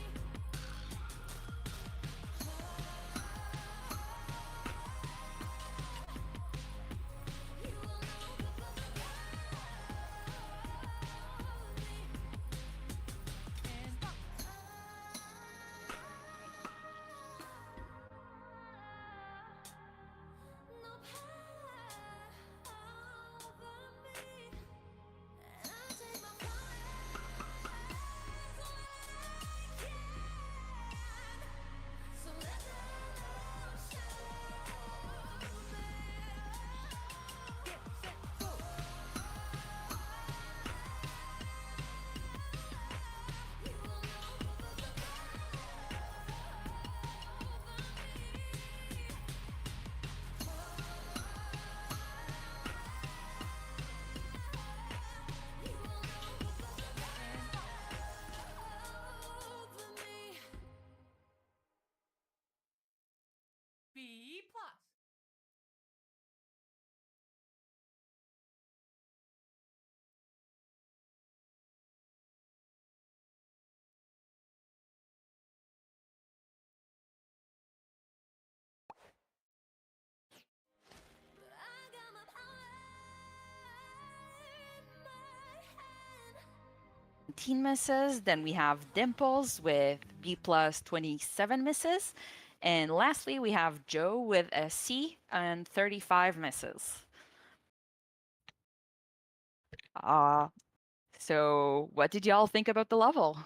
You will know the power over me. And no power over me. And I take my powers when I can. So let the love shower over me. Get set, go. You will know the B plus. I got my power in my hand. 19 misses. Then we have Dimples with B plus 27 misses. And lastly, we have Joe with a C and 35 misses. So what did y'all think about the level?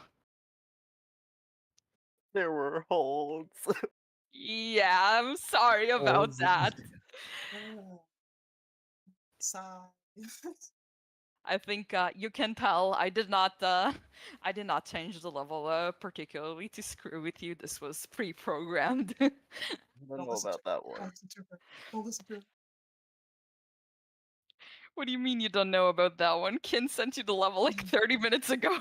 There were holds. Yeah, I'm sorry about Holds. that. Sigh. I think you can tell I did not change the level particularly to screw with you. This was pre-programmed. I don't Don't know listen to about that her. one. Don't listen to her. Don't listen to her. What do you mean you don't know about that one? Kin sent you the level like 30 minutes ago.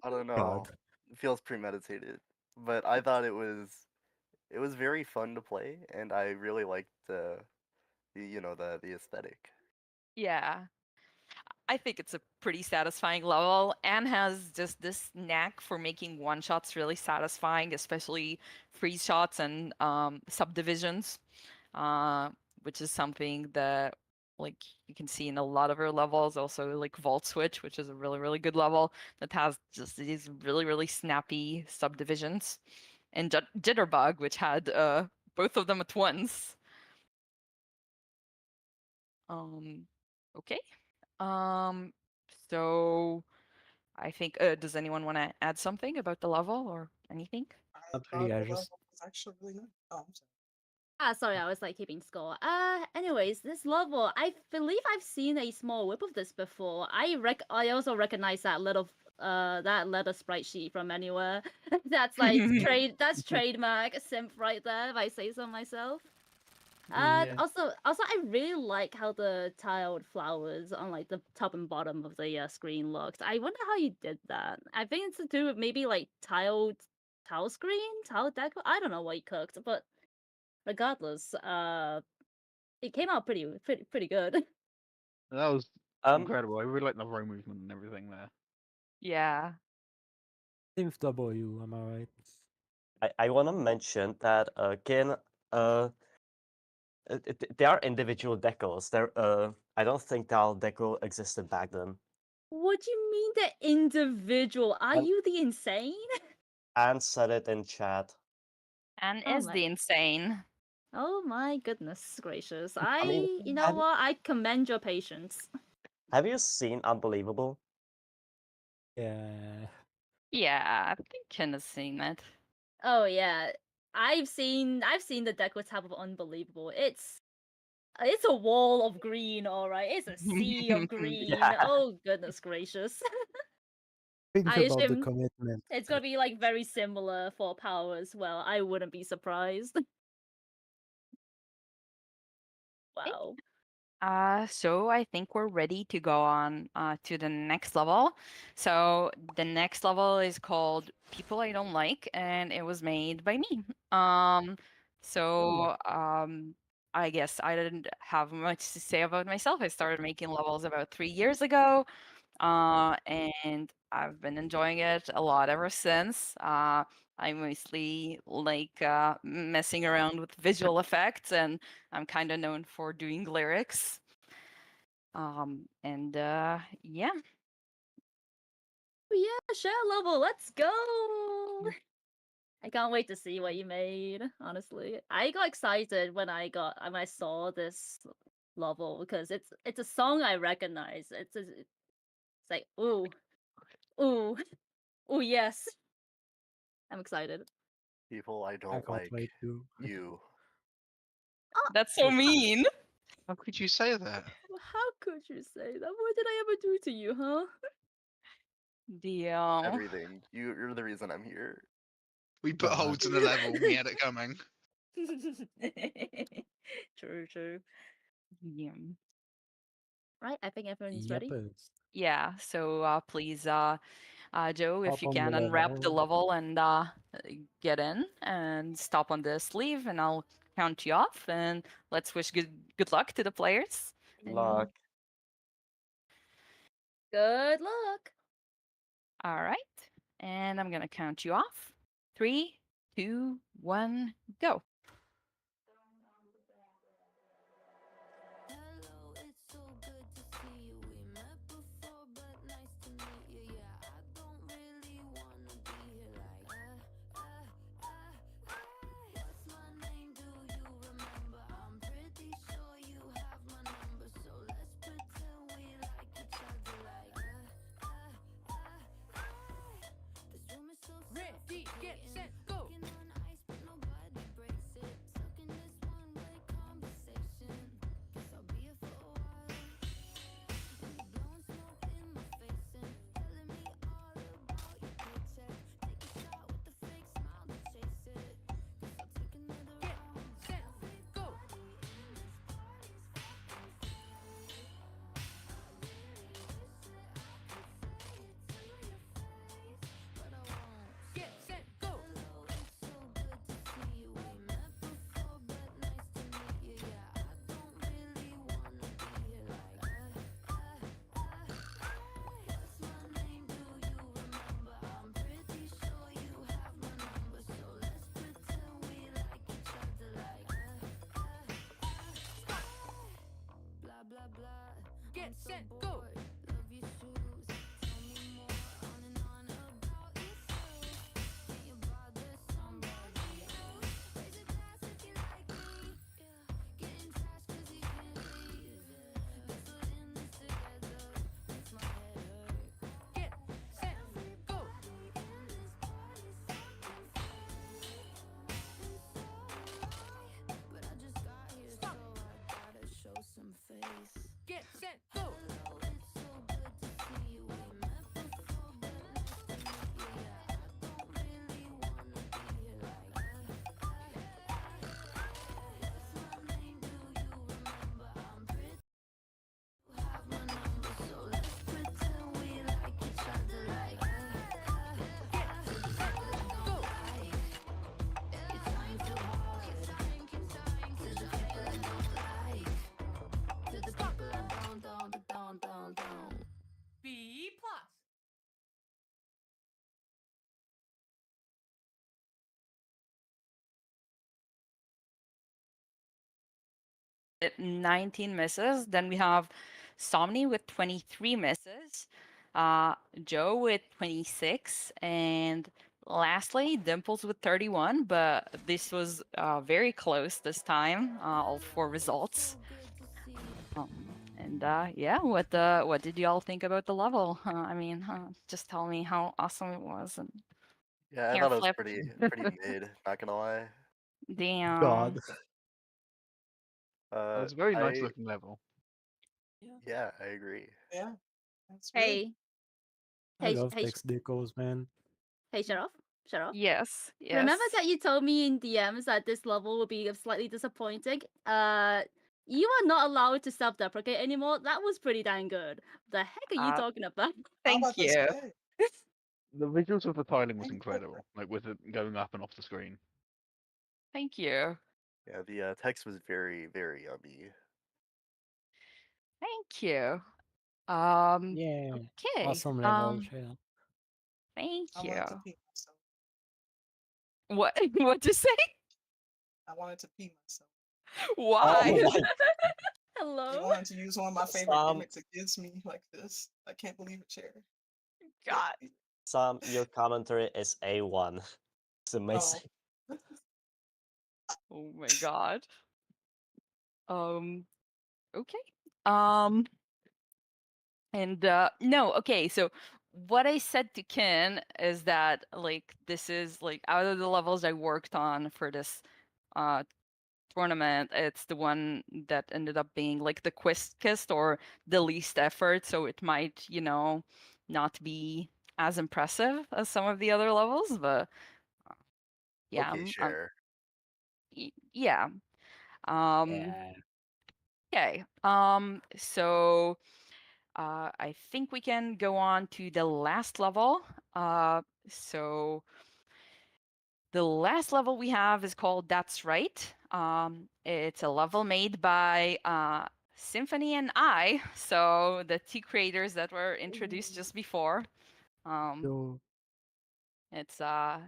I don't know. God. It feels premeditated, but I thought it was very fun to play, and I really liked the aesthetic. Yeah. I think it's a pretty satisfying level and has just this knack for making one shots really satisfying, especially freeze shots and subdivisions, uh, which is something that like you can see in a lot of her levels. Also, like Vault Switch, which is a really really good level that has just these really really snappy subdivisions, and Jitterbug, which had both of them at once. Okay. Um, so I think, does anyone want to add something about the level or anything? I Not thought really, the I level just was actually really nice. Oh, I'm sorry. Sorry, I was like keeping score. Anyways, this level, I believe I've seen a small whip of this before. I also recognize that that letter sprite sheet from anywhere. That's like that's trademark simp right there, if I say so myself. yeah. Also, I really like how the tiled flowers on like the top and bottom of the screen looks. I wonder how you did that. I think it's to do with maybe like tile screen, tile deck. I don't know what you cooked, but regardless, it came out pretty good. That was Um, incredible. I really like the row movement and everything there. Yeah. Synth W, am I right? I want to mention that Kin, they are individual decals. I don't think Tal deco existed back then. What do you mean the individual? Are And- you the insane? And said it in chat. And Oh is my- the insane. Oh my goodness gracious! mean, You know have- what? I commend your patience. Have you seen Unbelievable? Yeah. Yeah, I think Ken has seen that. Oh yeah, I've seen the deck with type of unbelievable. It's a wall of green, all right. It's a sea of green. Yeah. Oh goodness gracious! Think I about the assume commitment. it's gonna be like very similar for power as well. I wouldn't be surprised. Wow. So I think we're ready to go on to the next level. So the next level is called People I Don't Like, and it was made by me. So I guess I didn't have much to say about myself. I started making levels about 3 years ago, and I've been enjoying it a lot ever since. I mostly like messing around with visual effects, and I'm kind of known for doing lyrics. And yeah. Yeah, share level. Let's go. I can't wait to see what you made. Honestly, I got excited when I saw this level because it's a song I recognize. It's like ooh, ooh, ooh, yes. I'm excited. People I I don't can't like wait to. you. That's so mean. How could you say that? How could you say that? What did I ever do to you, huh? Deal. Everything. You're the reason I'm here. We put God. holes in the level. We had it coming. True. Yeah. Right, I think everyone's ready. Yeppers. Yeah. So please, Joe, if Hop you on can the unwrap the level. level and get in and stop on the sleeve, and I'll count you off. And let's wish good luck to the players. And- Luck. Good luck. All right. And I'm gonna count you off. 3, 2, 1, go. Hello, it's so good to see you. We met before, but nice to meet you. Yeah, I don't really wanna be here like what's my name? Do you remember? I'm pretty sure you have my number, so let's pretend we like each other like This room is so Ready, get set, go. Walking on ice, but nobody breaks it. Stuck in this one-way conversation. Guess I'll be here for a while. Get set, go. Love your shoes. Tell me more on and on about yourself. Can you bother somebody else? Raise a glass if you like me. Yeah. Getting trashed 'cause you can't leave. Guess we're in this together. Makes my head hurt. Get set, go. In this party, something but I just got here, so I gotta show some face. Get set, go. Hello, it's so good to see you. We met before, but nice to meet you. Yeah, I don't really wanna be here like that. What's my name? Do you remember? I'm pretty. You have my number, so let's pretend we like each other like that. You're trying too hard. Keep trying to the people I don't like. To the people I don't. B plus. At 19 misses. Then we have Somni with 23 misses, Joe with 26, and lastly Dimples with 31. But this was very close this time. All four results. And yeah, what did y'all think about the level? I mean, just tell me how awesome it was. And Yeah, I hair thought it was flip. pretty mid, not gonna lie. Damn. God. It was a very nice I looking level. yeah, I agree. Yeah, that's good. Hey, I hey, love hey, text decos, man. hey, shut off. Shut off. Yes. Yes. Remember that you told me in DMs that this level would be slightly disappointing? You are not allowed to self-deprecate anymore. That was pretty dang good. The heck are you talking about? How Thank about to you. say? The visuals of the tiling was Thank you. incredible, like with it going up and off the screen. Thank you. Yeah, the text was very, very yummy. Thank you. Yeah. Okay. Awesome level, Shell. Thank I you. wanted to pee myself. What? What to say? I wanted to pee myself. Why? Oh my You Hello? wanted to use one of my favorite Sam, gimmicks against me like this. I can't believe it, Chair. God. Sam, your commentary is A1. It's amazing. Oh. Oh my God. Okay. Um. And no. Okay. So what I said to Ken is that like this is like out of the levels I worked on for this tournament, it's the one that ended up being like the quickest or the least effort. So it might, not be as impressive as some of the other levels, but yeah, Okay, share. yeah. Yeah. Okay. So I think we can go on to the last level. So the last level we have is called That's Right. It's a level made by Symphony and I, so the two creators that were introduced just before. So It's a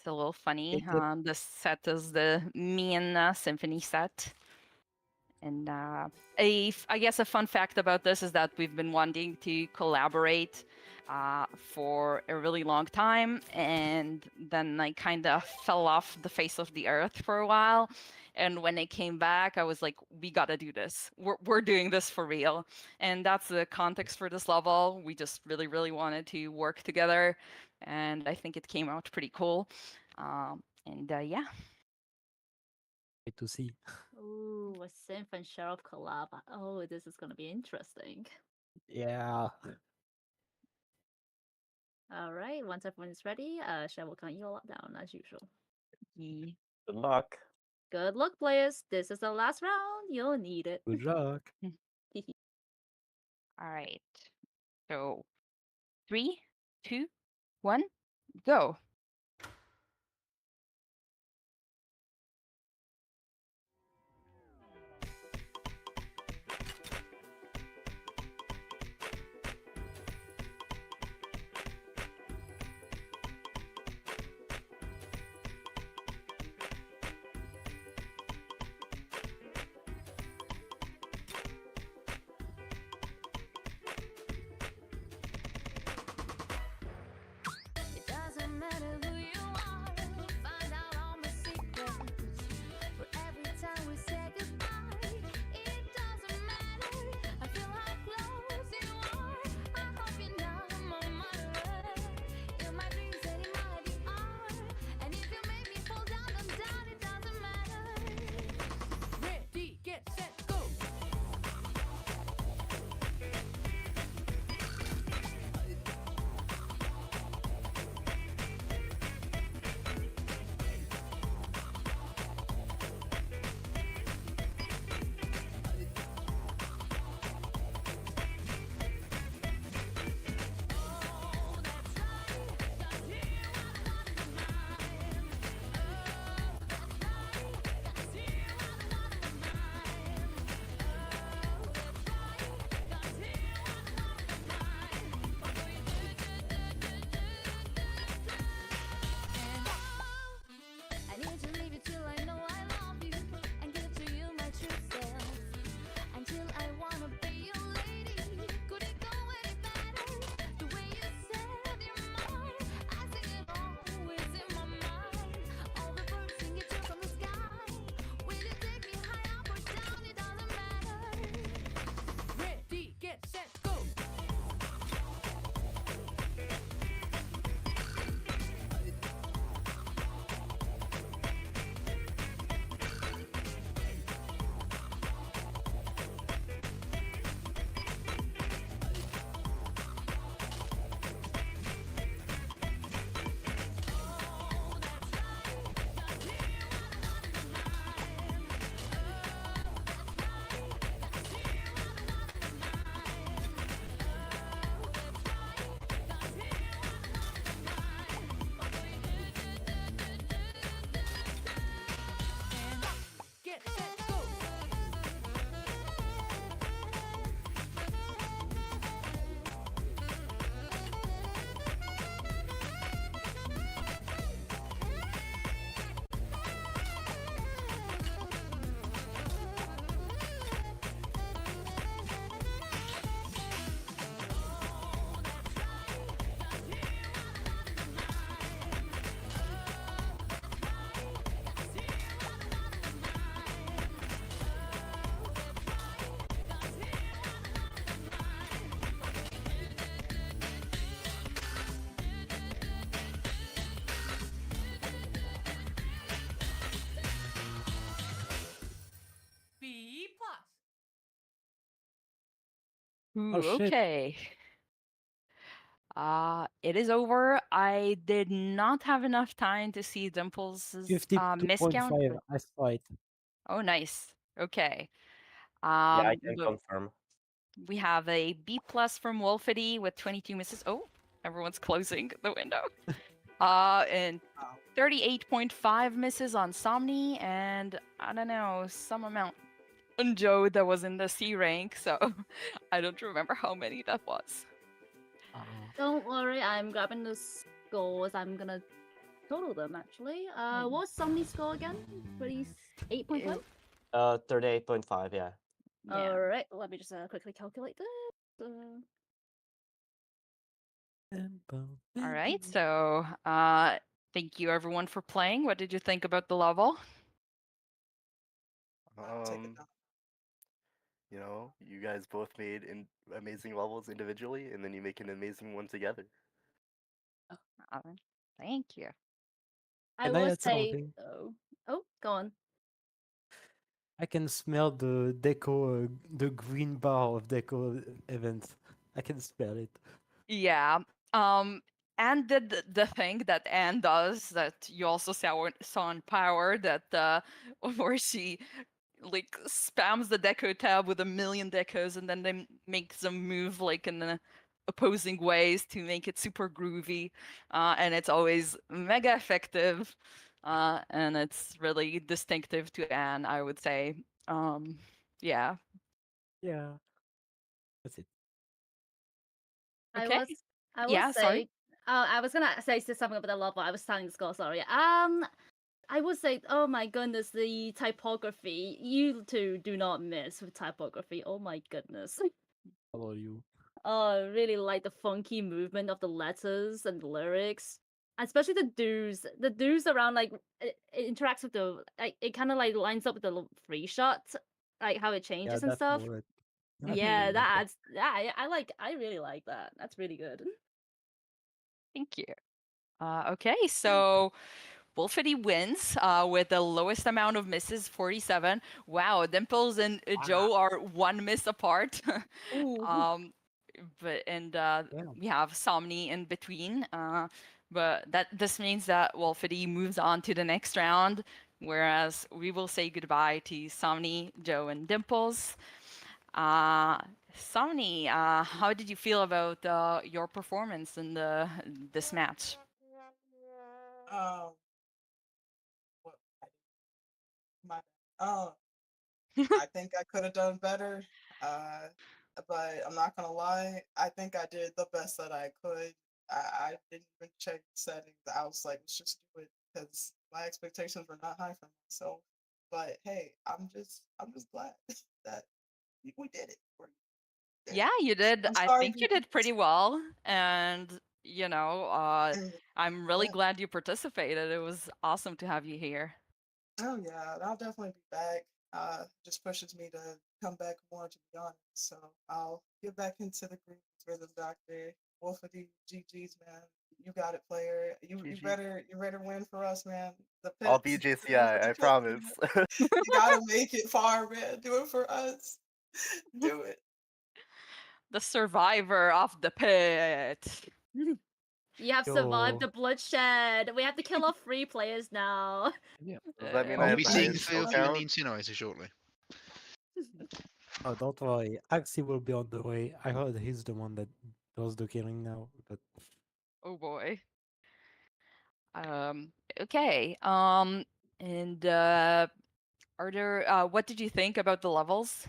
little funny. it's a The set is the me and Symphony set. And I guess a fun fact about this is that we've been wanting to collaborate for a really long time, and then I kind of fell off the face of the earth for a while. And when it came back, I was like, we gotta do this. We're doing this for real. And that's the context for this level. We just really, really wanted to work together, and I think it came out pretty cool. And yeah. great to see. Ooh, a Synth and Sheriff collab. Oh, this is gonna be interesting. Yeah. All right, once everyone is ready, Sheriff will count you all down as usual. Yeah. Good luck. Good luck, players. This is the last round. You'll need it. Good luck. All right. So 3, 2, 1, go. Ooh, Oh shit! okay. It is over. I did not have enough time to see Dimples' miscount. 52.5. I saw it. Oh, nice. Okay. Yeah, I can But confirm. we have a B plus from Wolfy with 22 misses. Oh, everyone's closing the window. And 38.5 misses on Somni, and I don't know, some amount on Joe that was in the C rank, so I don't remember how many that was. Don't worry, I'm grabbing the scores. I'm gonna total them actually. What's Somni's score again? 38.5? 38.5, yeah. Yeah. Alright, let me just quickly calculate this. All right, so thank you everyone for playing. What did you think about the level? Take it down. You know, you guys both made amazing levels individually, and then you make an amazing one together. Uh, Thank you. I Can I will add say something? oh, go on. I can smell the deco, the green bar of deco event. I can smell it. Yeah. And the thing that Anne does that you also saw in Power that where she like spams the deco tab with a million decos and then makes them move like in the opposing ways to make it super groovy, and it's always mega effective, and it's really distinctive to Anne, I would say. Yeah. Yeah. That's it. Okay. I will Yeah. say Sorry. I was gonna say something about the level. I was telling the score, sorry. I would say, oh my goodness, the typography. You two do not miss with typography. Oh my goodness. Follow you. Oh, I really like the funky movement of the letters and the lyrics. Especially the do's. The do's around like it interacts with the like it kind of like lines up with the free shot, like how it Yeah, changes and that stuff. bullet. Yeah, that adds. Yeah, I really like that. That's really good. Thank you. Okay, so Wolfity wins with the lowest amount of misses, 47. Wow, Dimples and Joe are one miss apart. Ooh. But Yeah. we have Somni in between. But this means that Wolfity moves on to the next round, whereas we will say goodbye to Somni, Joe, and Dimples. Somni, how did you feel about your performance in this match? What my I think I could have done better. Uh, but I'm not gonna lie. I think I did the best that I could. I didn't even check settings. I was like, let's just do it because my expectations were not high for myself. But hey, I'm just glad that we did it. Did Yeah, it. you did. I'm I sorry. think you did pretty well. And, I'm really Yeah. glad you participated. It was awesome to have you here. Oh yeah, I'll definitely be back. Just pushes me to come back more, to be honest. So I'll get back into the group for the doctor. Wolfity, GG's, man. You got it, player. You GG. you better win for us, man. The I'll be pits. JCI, I promise. You gotta make it far, man. Do it for us. Do it. The survivor of the pit. You have survived the bloodshed. We have to kill off 3 players now. Yeah. Does that mean I We'll have be the seeing the highest kill field you in the count? incinerator shortly. Oh, don't worry. Axie will be on the way. I heard he's the one that does the killing now. But Oh boy. Okay. And are there what did you think about the levels?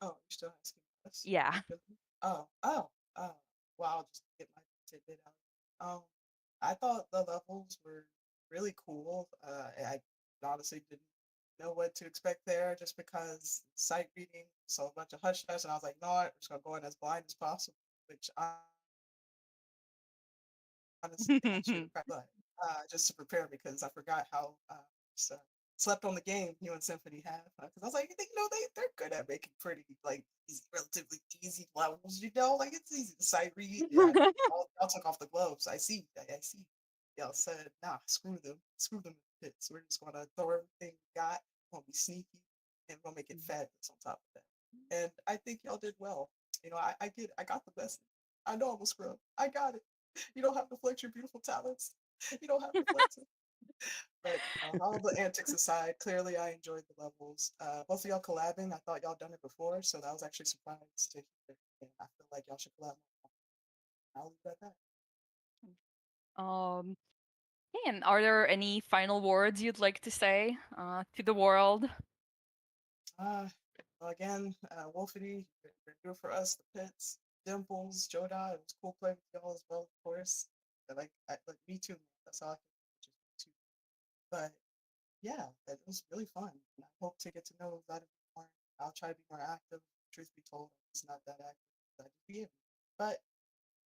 Oh, you're still asking us? Yeah. Oh. Well, I'll just get my tidbit out. I thought the levels were really cool. I honestly didn't know what to expect there just because sight reading, so a bunch of hush hush, and I was like, no, I'm just gonna go in as blind as possible, which honestly I should have prepped, but just to prepare because I forgot how just, slept on the game you and Symphony have because I was like, they're good at making pretty like easy, relatively easy levels. Like it's easy to sight read. Yeah, y'all took off the gloves. I see. I see. Y'all said, nah, screw them in the pits. We're just gonna throw everything we got. Gonna be sneaky. and we'll make it fabulous on top of that. And I think y'all did well. I got the best. I know I'm a scrub. I got it. You don't have to flex your beautiful talents. You don't have to flex it. But all the antics aside, clearly I enjoyed the levels. Both of y'all collabing, I thought y'all done it before, so that was actually surprised to hear. And I feel like y'all should collab more. I'll leave it at that. Um, and are there any final words you'd like to say to the world? Well, again, Wolfy, you're good for us, the Pits, Dimples, Joda. It was cool playing with y'all as well, of course. Like me too. That's all I can do. Just me too. But yeah, it was really fun. And I hope to get to know that a bit more. I'll try to be more active. Truth be told, it's not that active as I could be. But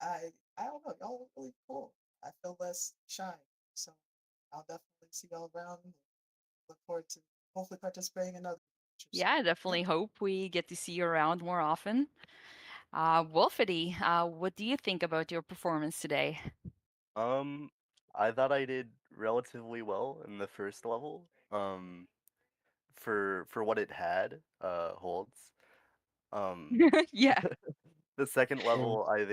I don't know. Y'all were really cool. I feel less shy. So I'll definitely see y'all around and look forward to hopefully participating in other adventures. Yeah, I definitely hope we get to see you around more often. Wolfity, what do you think about your performance today? I thought I did relatively well in the first level. For what it had holds. Yeah. The second Yeah. level, I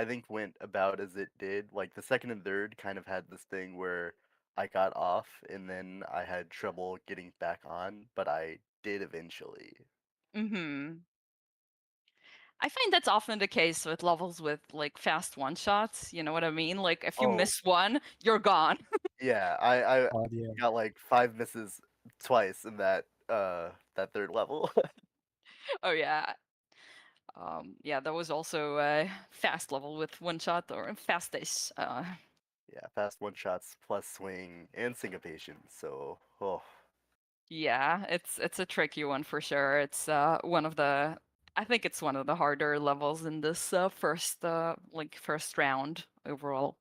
think went about as it did. Like the second and third kind of had this thing where I got off and then I had trouble getting back on, but I did eventually. Mm-hmm. I find that's often the case with levels with like fast one shots. You know what I mean? Like if you Oh, miss one, you're gone. yeah, I Oh, yeah. got like 5 misses twice in that third level. Oh yeah. Yeah, that was also a fast level with one shot or fast-ish. Yeah, fast one shots plus swing and syncopation. So, oh, Yeah, it's a tricky one for sure. It's one of the I think it's one of the harder levels in this first round overall.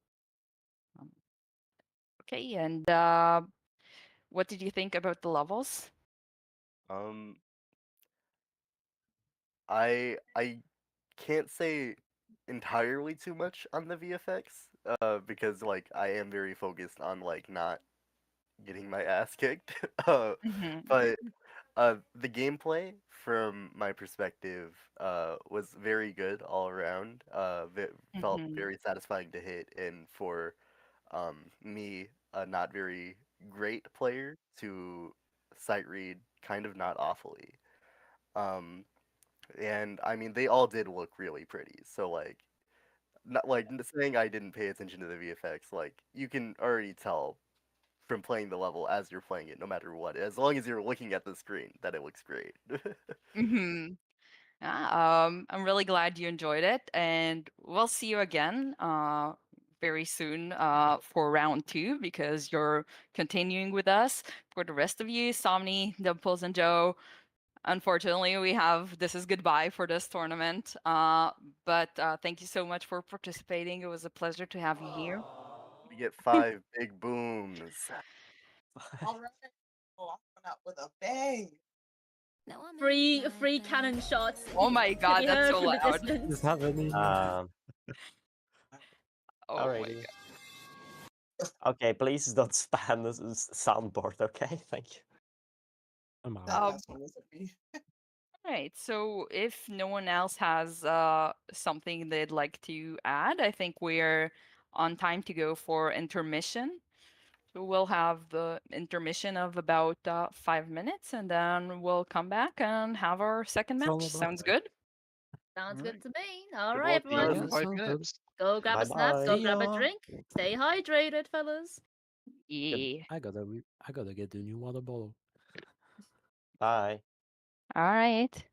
Um, okay, and what did you think about the levels? um, I can't say entirely too much on the VFX, because like I am very focused on like not getting my ass kicked. Hmm. But the gameplay from my perspective was very good all around. Felt Hmm. very satisfying to hit, and for me, a not very great player, to sight read kind of not awfully. Um, and I mean, they all did look really pretty. So like, not like saying I didn't pay attention to the VFX, like you can already tell from playing the level as you're playing it, no matter what. As long as you're looking at the screen, that it looks great. Hmm. I'm really glad you enjoyed it, and we'll see you again very soon for round two because you're continuing with us. For the rest of you, Somni, Dimples, and Joe, unfortunately, we have this is goodbye for this tournament. But thank you so much for participating. It was a pleasure to have you here. We get 5 big booms. All right. Oh, I'm coming out with a bang. Now I'm in Free my cannon bag. shots Oh my can god, be that's heard so from the loud. Is distance. happening? Oh my Alrighty. god. Okay, please don't spam the soundboard, okay? Thank you. I'm out. That Um, last one wasn't me. Right. So if no one else has something they'd like to add, I think we're on time to go for intermission. So we'll have the intermission of about 5 minutes, and then we'll come back and have our second It's all match. about Sounds that. good? Sounds good Alright. to me. All Good right, luck. See you guys everyone. in Yeah, 5 sounds good. minutes. Go grab a snack, Bye-bye. go See grab a ya. drink. Stay hydrated, fellas. Yeah. I gotta get the new water bottle. Bye. All right.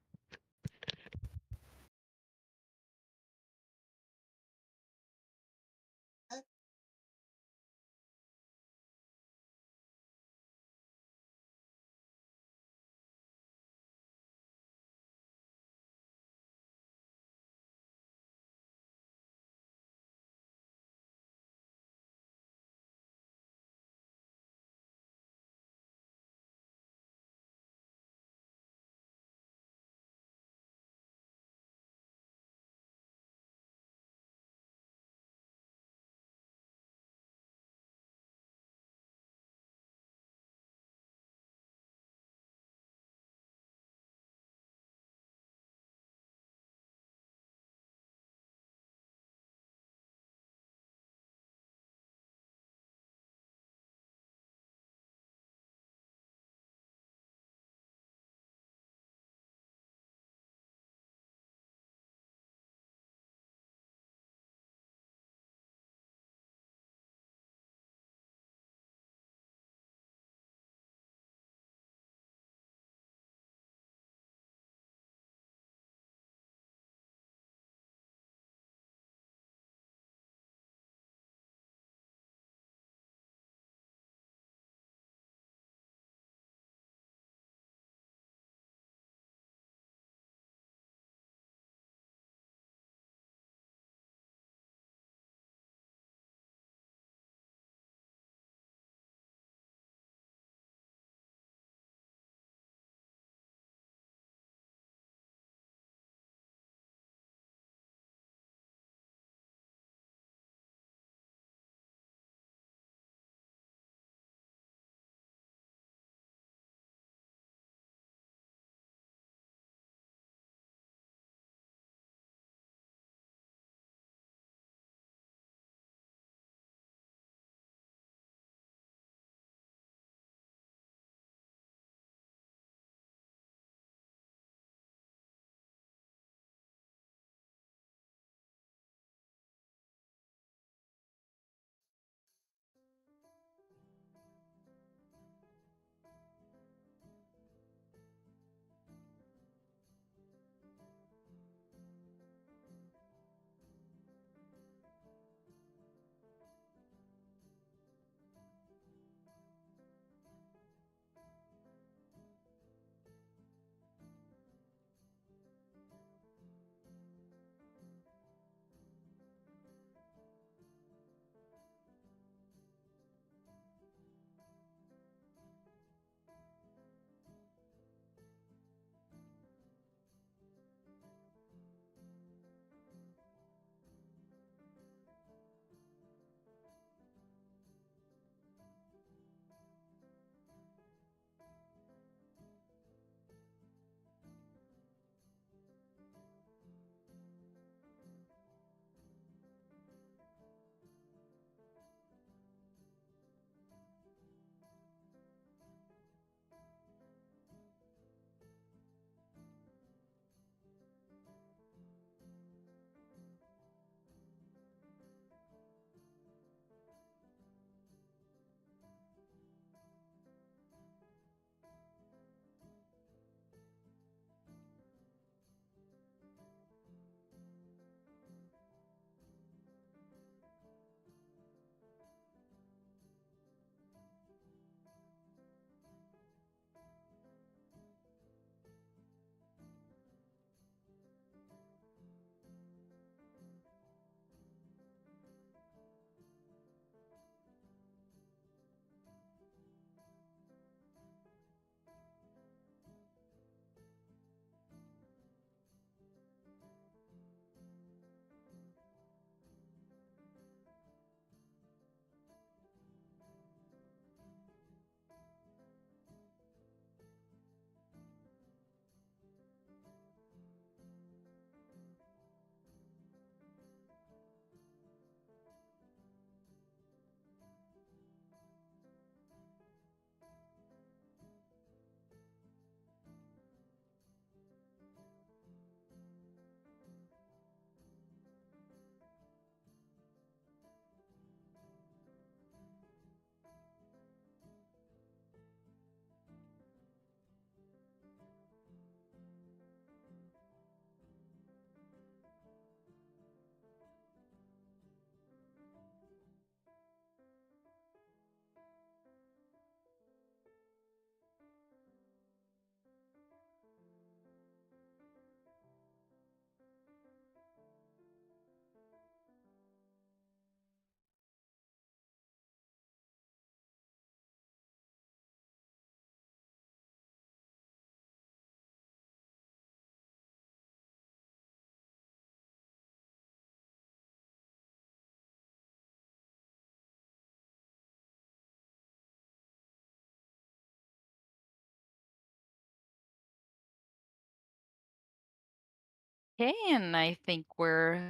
Okay, and I think we're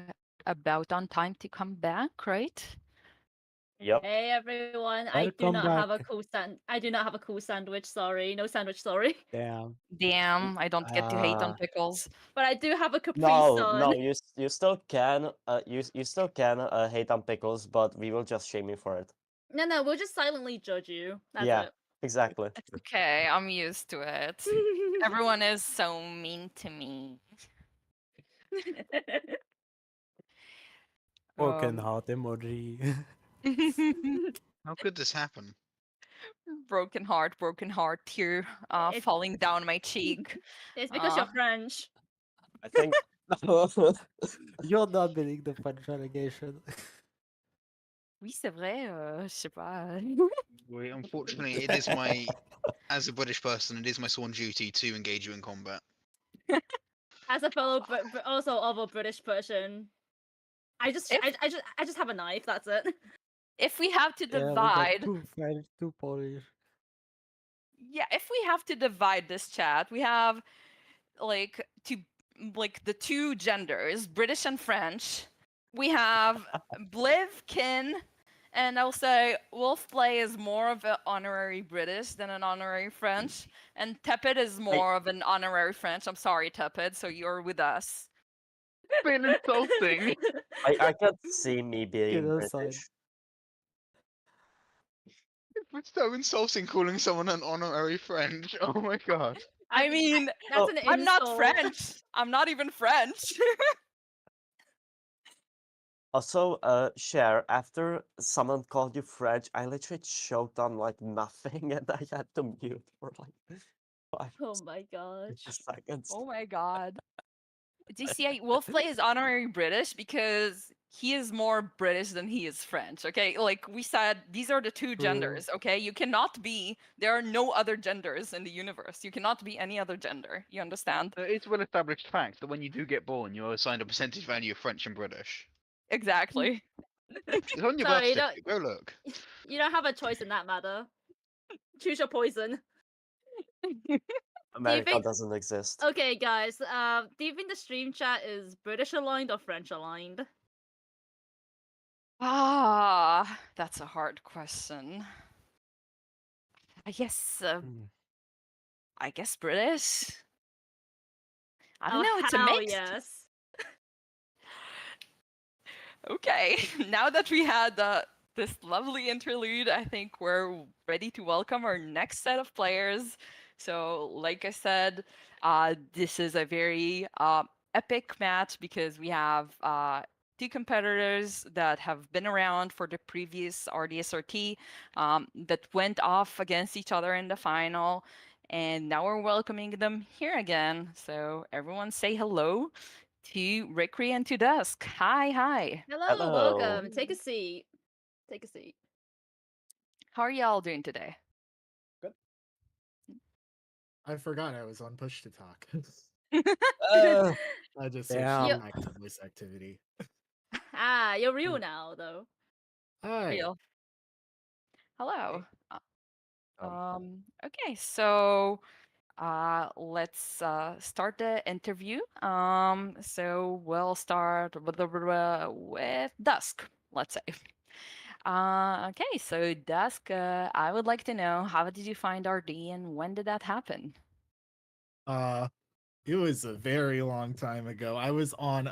about on time to come back, right? Yep. Hey everyone, I do Welcome not have a back. I do not have a cool sandwich. Sorry, no sandwich. Sorry, Damn. Damn, I don't get to hate on pickles. but I do have a Capri No, Sun. no, you still can you still can hate on pickles, but we will just shame you for it. No, we'll just silently judge you. That's Yeah, exactly. It's okay, I'm used to it. it. Everyone is so mean to me. Broken heart emoji. How could this happen? broken heart, tear It's- falling down my cheek. It's because you're Uh, French. I think You're not beating the French relegation. oui, c'est vrai, je sais pas. Unfortunately, it is my, as a British person, it is my sworn duty to engage you in combat. As a fellow, also of a British person, I just have a knife. That's it. If we have to Yeah, we got divide, 2 French, 2 Polish. yeah, if we have to divide this chat, we have like the two genders, British and French. We have Bliv, Kin, and I'll say Wolfplay is more of an honorary British than an honorary French, and Tepid is more of an honorary French. I'm sorry, Tepid, so you're with us. Been insulting. I can't see me being Genocide. British. It's so insulting calling someone an honorary French. Oh my god. I mean, That's an I'm not insult. French. I'm not even French. Also, Cher, after someone called you French, I literally choked on like nothing and I had to mute for like 5 Oh my gosh. seconds. Oh my god. DCI Wolfplay is honorary British because he is more British than he is French. Okay, like we said, these are the two genders. Okay, you cannot be. There are no other genders in the universe. You cannot be any other gender. You understand? It's well established fact that when you do get born, you're assigned a percentage value of French and British. Exactly. It's on your Sorry, birth certificate. Go look. You don't have a choice in that matter. Choose your poison. America think- doesn't exist. Okay, guys. Do you think the stream chat is British aligned or French aligned? Ah, that's a hard question. I guess. Hmm. I guess British. I don't Oh, know. It's a hell mix. yes. Okay, now that we had this lovely interlude, I think we're ready to welcome our next set of players. So, like I said, this is a very epic match because we have two competitors that have been around for the previous RDSRT that went off against each other in the final. And now we're welcoming them here again. So, everyone say hello to Rikri and to Dusk. Hi. Hello, welcome. Take a seat. Take a seat. How are y'all doing today? I forgot I was on push to talk. I just switched Damn. back to voice activity. You're real now, though. Hi. Real. Hello. Okay, so let's start the interview. So we'll start with Dusk, let's say. Okay, so Dusk, I would like to know, how did you find RD and when did that happen? It was a very long time ago. I was on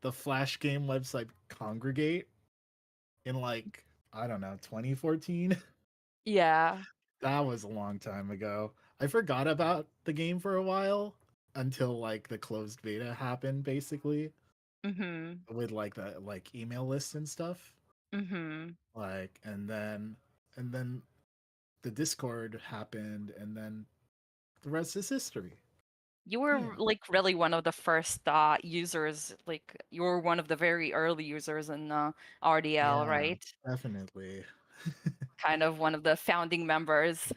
the Flash game website Congregate in like, I don't know, 2014. Yeah. That was a long time ago. I forgot about the game for a while until like the closed beta happened basically. Mm-hmm. With like the email lists and stuff. Mm-hmm. Like and then the Discord happened and then the rest is history. You were like really one of the first users, like you were one of the very early users in RDL, Yeah, right? Definitely. Kind of one of the founding members.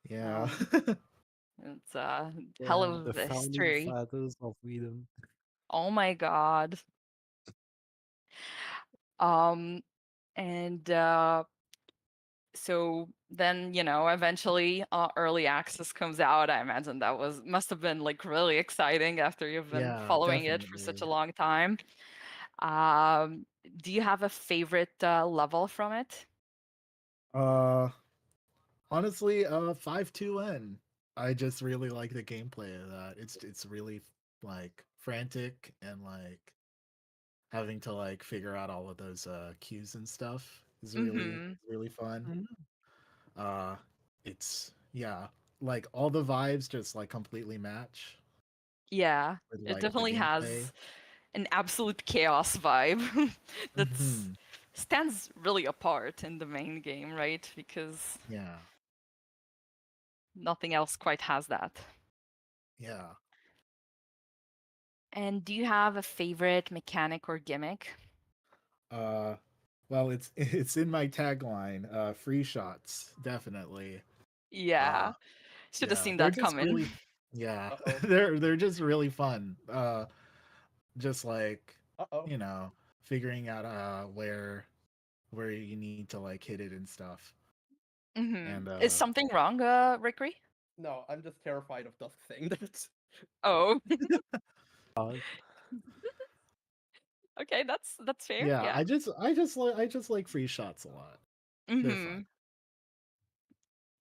Yeah. It's hell of The the founding history. fathers of freedom. Oh my god. And So then, eventually early access comes out. I imagine that must have been like really exciting after you've been Yeah, following it for such a definitely. long time. Um, do you have a favorite level from it? Uh, honestly, 5-2N. I just really like the gameplay of that. It's really like frantic and like having to like figure out all of those cues and stuff is Mm-hmm. really fun. Mhm. Uh, it's yeah, like all the vibes just like completely match Yeah, with it like the definitely gameplay. has an absolute chaos vibe that's Hmm. stands really apart in the main game, right? Because Yeah, nothing else quite has that. yeah. And do you have a favorite mechanic or gimmick? Uh, well, it's in my tagline. Free shots, definitely. Yeah, Uh, should have yeah, seen they're that just coming. really, yeah, Uh-oh. they're just really fun. Just like Uh-oh. figuring out where you need to like hit it and stuff. And Is something wrong, Rikri? No, I'm just terrified of Dusk saying that. Oh, Uh, okay, that's fair. yeah, Yeah. I just like free shots a lot. They're Mm-hmm. fun.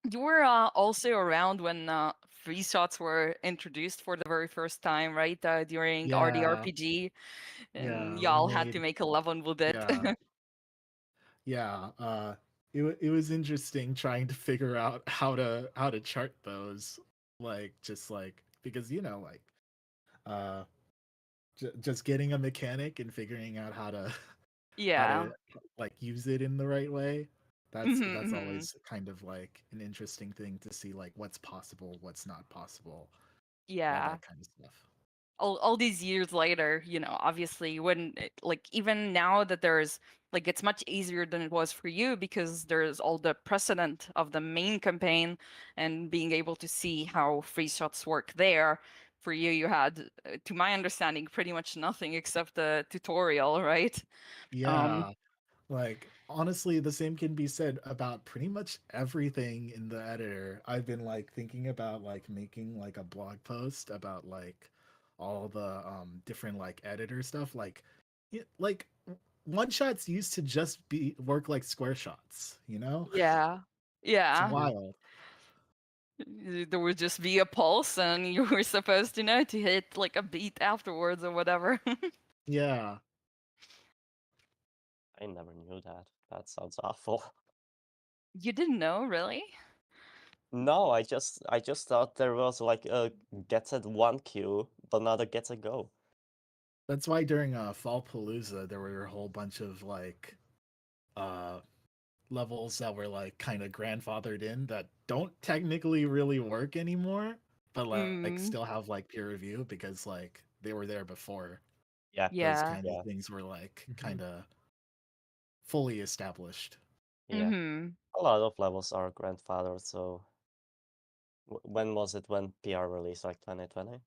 You were also around when free shots were introduced for the very first time, right? During Yeah, RDRPG, and yeah, we y'all had to made make a level with it. yeah, yeah. It was interesting trying to figure out how to chart those, like just like because like uh just getting a mechanic and figuring out how Yeah. to like use it in the right way. That's Mm-hmm. always kind of like an interesting thing to see, like what's possible, what's not possible, all Yeah. that kind of stuff. All these years later, obviously when like even now that there's like it's much easier than it was for you because there's all the precedent of the main campaign and being able to see how free shots work there. For you, you had, to my understanding, pretty much nothing except the tutorial, right? Um, Yeah, like honestly, the same can be said about pretty much everything in the editor. I've been like thinking about like making like a blog post about like all the different like editor stuff. Like like one shots used to just be work like square shots, you know? yeah, It's yeah. mhm. wild. There would just be a pulse, and you were supposed to know to hit like a beat afterwards or whatever. Yeah. I never knew that. That sounds awful. You didn't know, really? No, I just thought there was like a gets at one queue, but not a gets a go. That's why during Fall Palooza there were a whole bunch of like uh levels that were like kind of grandfathered in that don't technically really work anymore, but like still Mm, have like peer review because like they were there before. Yeah, Those yeah. kind of yeah, things were like Mhm. kind of fully established. yeah. Mm-hmm. A lot of levels are grandfathered, so when was it when PR released? Like 2020?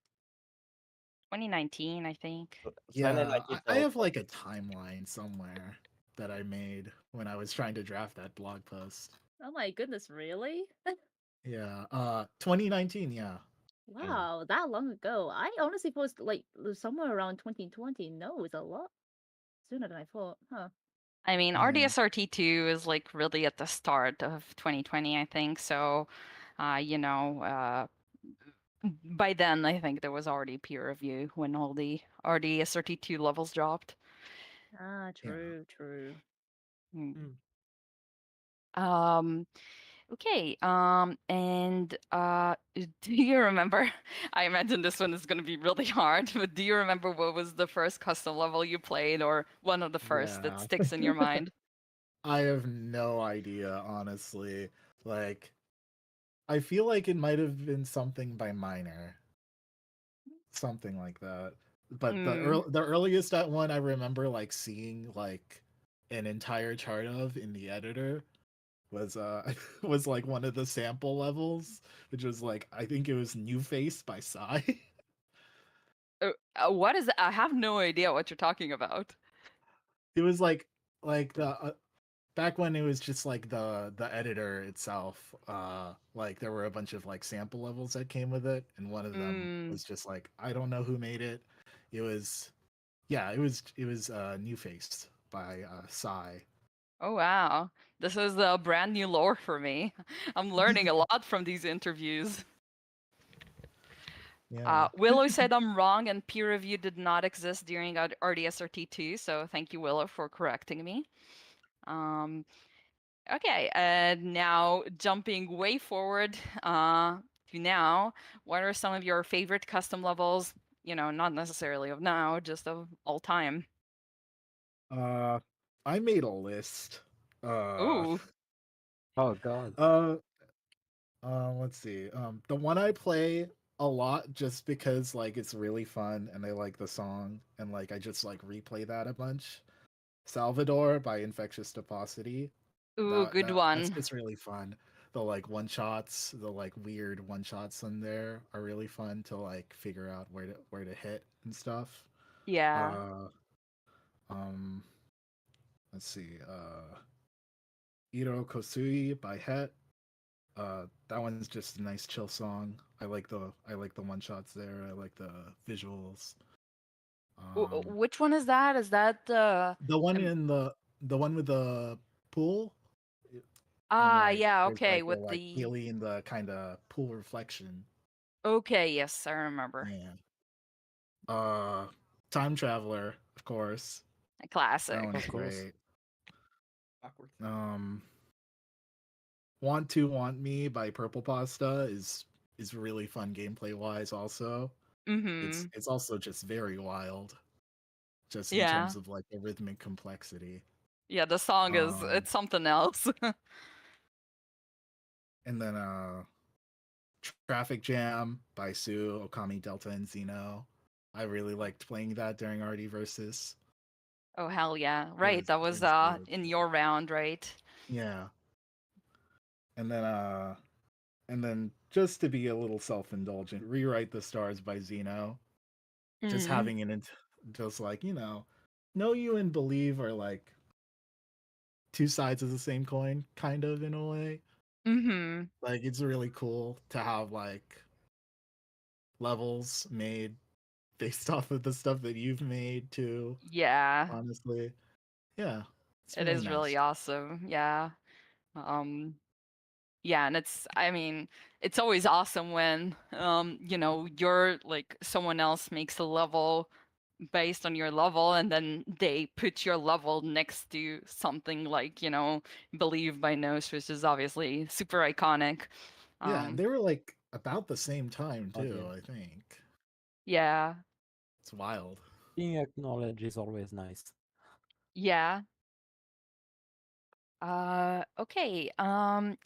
2019, I think. Yeah, 2019 I till have like a timeline somewhere that I made when I was trying to draft that blog post. Oh my goodness, really? Yeah, 2019, yeah. Wow, that long ago. I honestly thought like somewhere around 2020. No, it's a lot sooner than I thought. Huh. I mean, Yeah. RDSRT2 is like really at the start of 2020, I think. So, uh, you know, uh, by then, I think there was already peer review when all the RDSRT2 levels dropped. Ah, Yeah. true, true. Mm. Mm. Um, okay. And do you remember? I imagine this one is going to be really hard, but do you remember what was the first custom level you played, or one of the first that Yeah. sticks in your mind? I have no idea, honestly. Like, I feel like it might have been something by Minor, something like that. But Mm. the earliest that one I remember like seeing like an entire chart of in the editor was was like one of the sample levels, which was like I think it was New Face by Psy. What is that? I have no idea what you're talking about. It was like the back when it was just like the editor itself, like there were a bunch of like sample levels that came with it, and one of them was just like, I don't know who made it. It was New Face by Psy. Oh wow. This is a brand new lore for me. I'm learning a lot from these interviews. Yeah. Willow said I'm wrong and peer review did not exist during RDSRT2, so thank you, Willow, for correcting me. Okay, now jumping way forward to now, what are some of your favorite custom levels? You know, not necessarily of now, just of all time. I made a list. Ooh. Oh God. Uh, let's see. The one I play a lot just because like it's really fun and I like the song and like I just like replay that a bunch. Salvador by Infectious Deposity. Ooh, good That's one. just really fun. The like one shots, the like weird one shots in there are really fun to like figure out where to hit and stuff. Yeah. Uh, um, let's see. Iro Kosui by Het. That one's just a nice chill song. I like the one shots there. I like the visuals. Which one is that? Is that The one um, in the one with the pool and like yeah, there's okay, like the with like the alien the kind of pool reflection. okay, yes, I remember. Yeah. Time Traveler, of course. A That classic. one's Of course. great. Um, Want to Want Me by Purple Pasta is really fun gameplay wise. Also, Mm-hmm. it's also just very wild, just in Yeah. terms of like the rhythmic complexity. Yeah, the song is Um, it's something else. and then Traffic Jam by Sue Okami Delta and Zeno. I really liked playing that during RD versus. Oh hell yeah. It Right, that it was was good. in your round, right? Yeah, and then just to be a little self-indulgent, Rewrite the Stars by Zeno. Just Mm. having just like, Know You and Believe are like two sides of the same coin, kind of in a way. Mm-hmm. Like it's really cool to have like levels made based off of the stuff that you've made too, Yeah. honestly. Yeah. It's It really is really nice. awesome. Yeah. Um yeah, and I mean, it's always awesome when you know, you're like someone else makes a level based on your level and then they put your level next to something like, you know, Believe by Nose, which is obviously super iconic. Yeah, and they were like about the same time Oh too, dear. I think. Yeah. It's wild. Being acknowledged is always nice. Yeah. Okay. And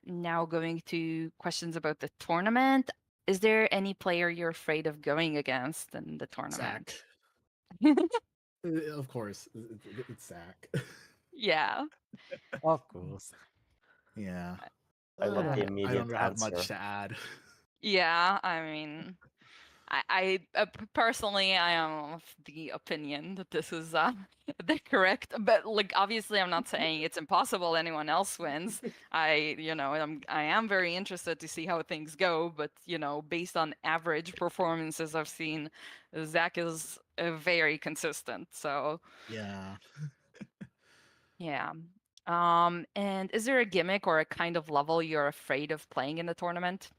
now going to questions about the tournament. Is there any player you're afraid of going against in the Zach. tournament? Of course, it's Zach. Yeah. Of course. Yeah. I love the Uh, I don't immediate have much answer. to add. yeah, I mean, personally, I am of the opinion that this is the correct, but like obviously, I'm not saying it's impossible anyone else wins. I am very interested to see how things go, but you know, based on average performances I've seen, Zach is very consistent. So Yeah. yeah. And is there a gimmick or a kind of level you're afraid of playing in the tournament?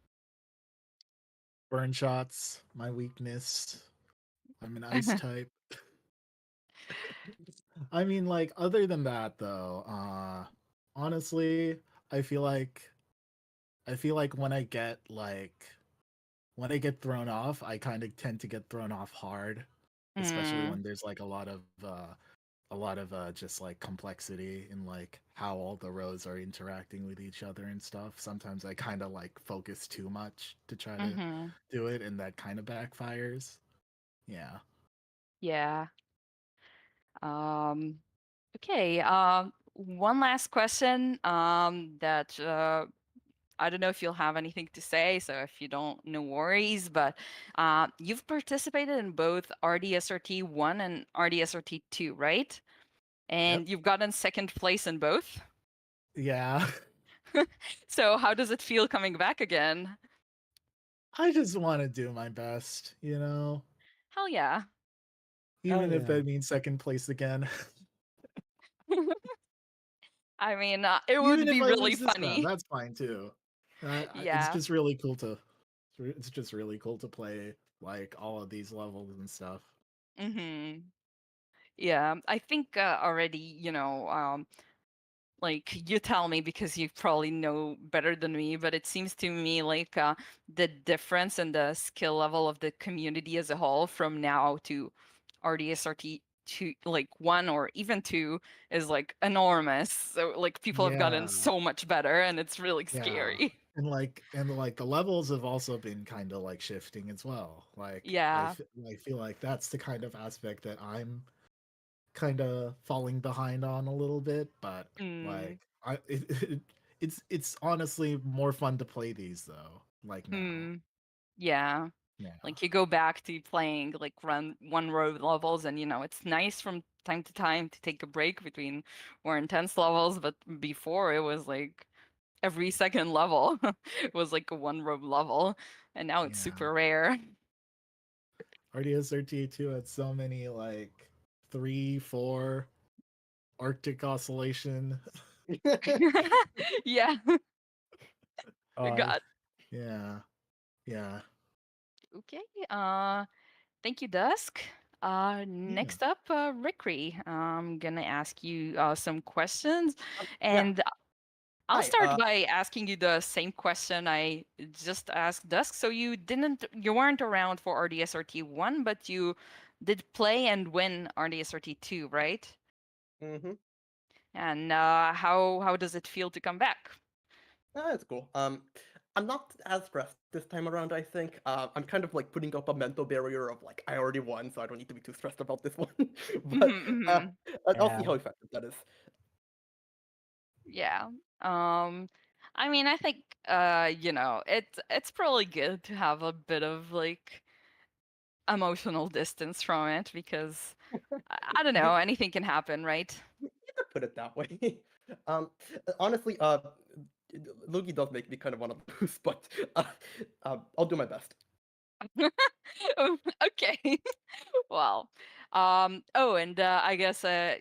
Burn shots, my weakness. I'm an ice type. I mean, like, other than that though, honestly, I feel like when I get thrown off, I kind of tend to get thrown off hard, especially Mm, when there's like a lot of just like complexity in like how all the rows are interacting with each other and stuff. Sometimes I kind of like focus too much to try to mm-hmm. do it, and that kind of backfires. Yeah. Yeah. Um, okay. One last question. That I don't know if you'll have anything to say, so if you don't, no worries. But you've participated in both RDSRT 1 and RDSRT 2, right? and you've gotten second place in both. Yeah. So how does it feel coming back again? I just want to do my best, you know? Hell yeah. Even if yeah. that means second place again. I mean, it Even would if be I really lose this round, funny. that's fine too. It's Yeah. just really cool to it's just really cool to play like all of these levels and stuff. Mm-hmm. Yeah, I think already, like you tell me because you probably know better than me, but it seems to me like the difference in the skill level of the community as a whole from now to RDSRT 2, like 1 or even 2 is like enormous. So like people have gotten Yeah. so much better and it's really Yeah. scary. And like the levels have also been kind of like shifting as well. Like Yeah. I feel like that's the kind of aspect that I'm kind of falling behind on a little bit, but Mm. like it's honestly more fun to play these though. Like now. Hmm. Yeah. Yeah. Like you go back to playing like run one row levels and it's nice from time to time to take a break between more intense levels, but before it was like every second level was like a one row level and now it's Yeah. super rare. RDSRT2 had so many like 3, 4 Arctic oscillation. Yeah. Oh, God. Yeah. Yeah. Okay. Thank you, Dusk. Next up, Rikri. I'm gonna ask you some questions, Yeah. and I'll Hi. start by asking you the same question I just asked Dusk. So you weren't around for RDSRT 1, but you did play and win RDSRT 2, right? Mm-hmm. And how does it feel to come back? That's cool. I'm not as stressed this time around, I think. I'm kind of like putting up a mental barrier of like I already won, so I don't need to be too stressed about this one. But Mhm. I'll see yeah. how effective that is. Yeah. I mean, I think it's probably good to have a bit of like emotional distance from it because I don't know, anything can happen, right? You could put it that way. Um, honestly, Lugi does make me kind of want to lose, but I'll do my best. Okay. Well, oh, and I guess a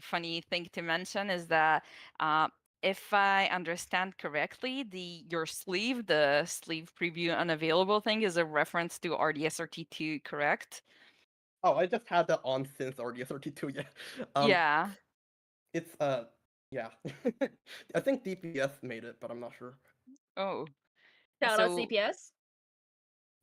funny thing to mention is that uh, if I understand correctly, the sleeve preview unavailable thing is a reference to RDSRT2, correct? Oh, I just had that on since RDSRT2, yeah. Yeah. It's yeah. I think DPS made it, but I'm not sure. Oh. Shout out So CPS.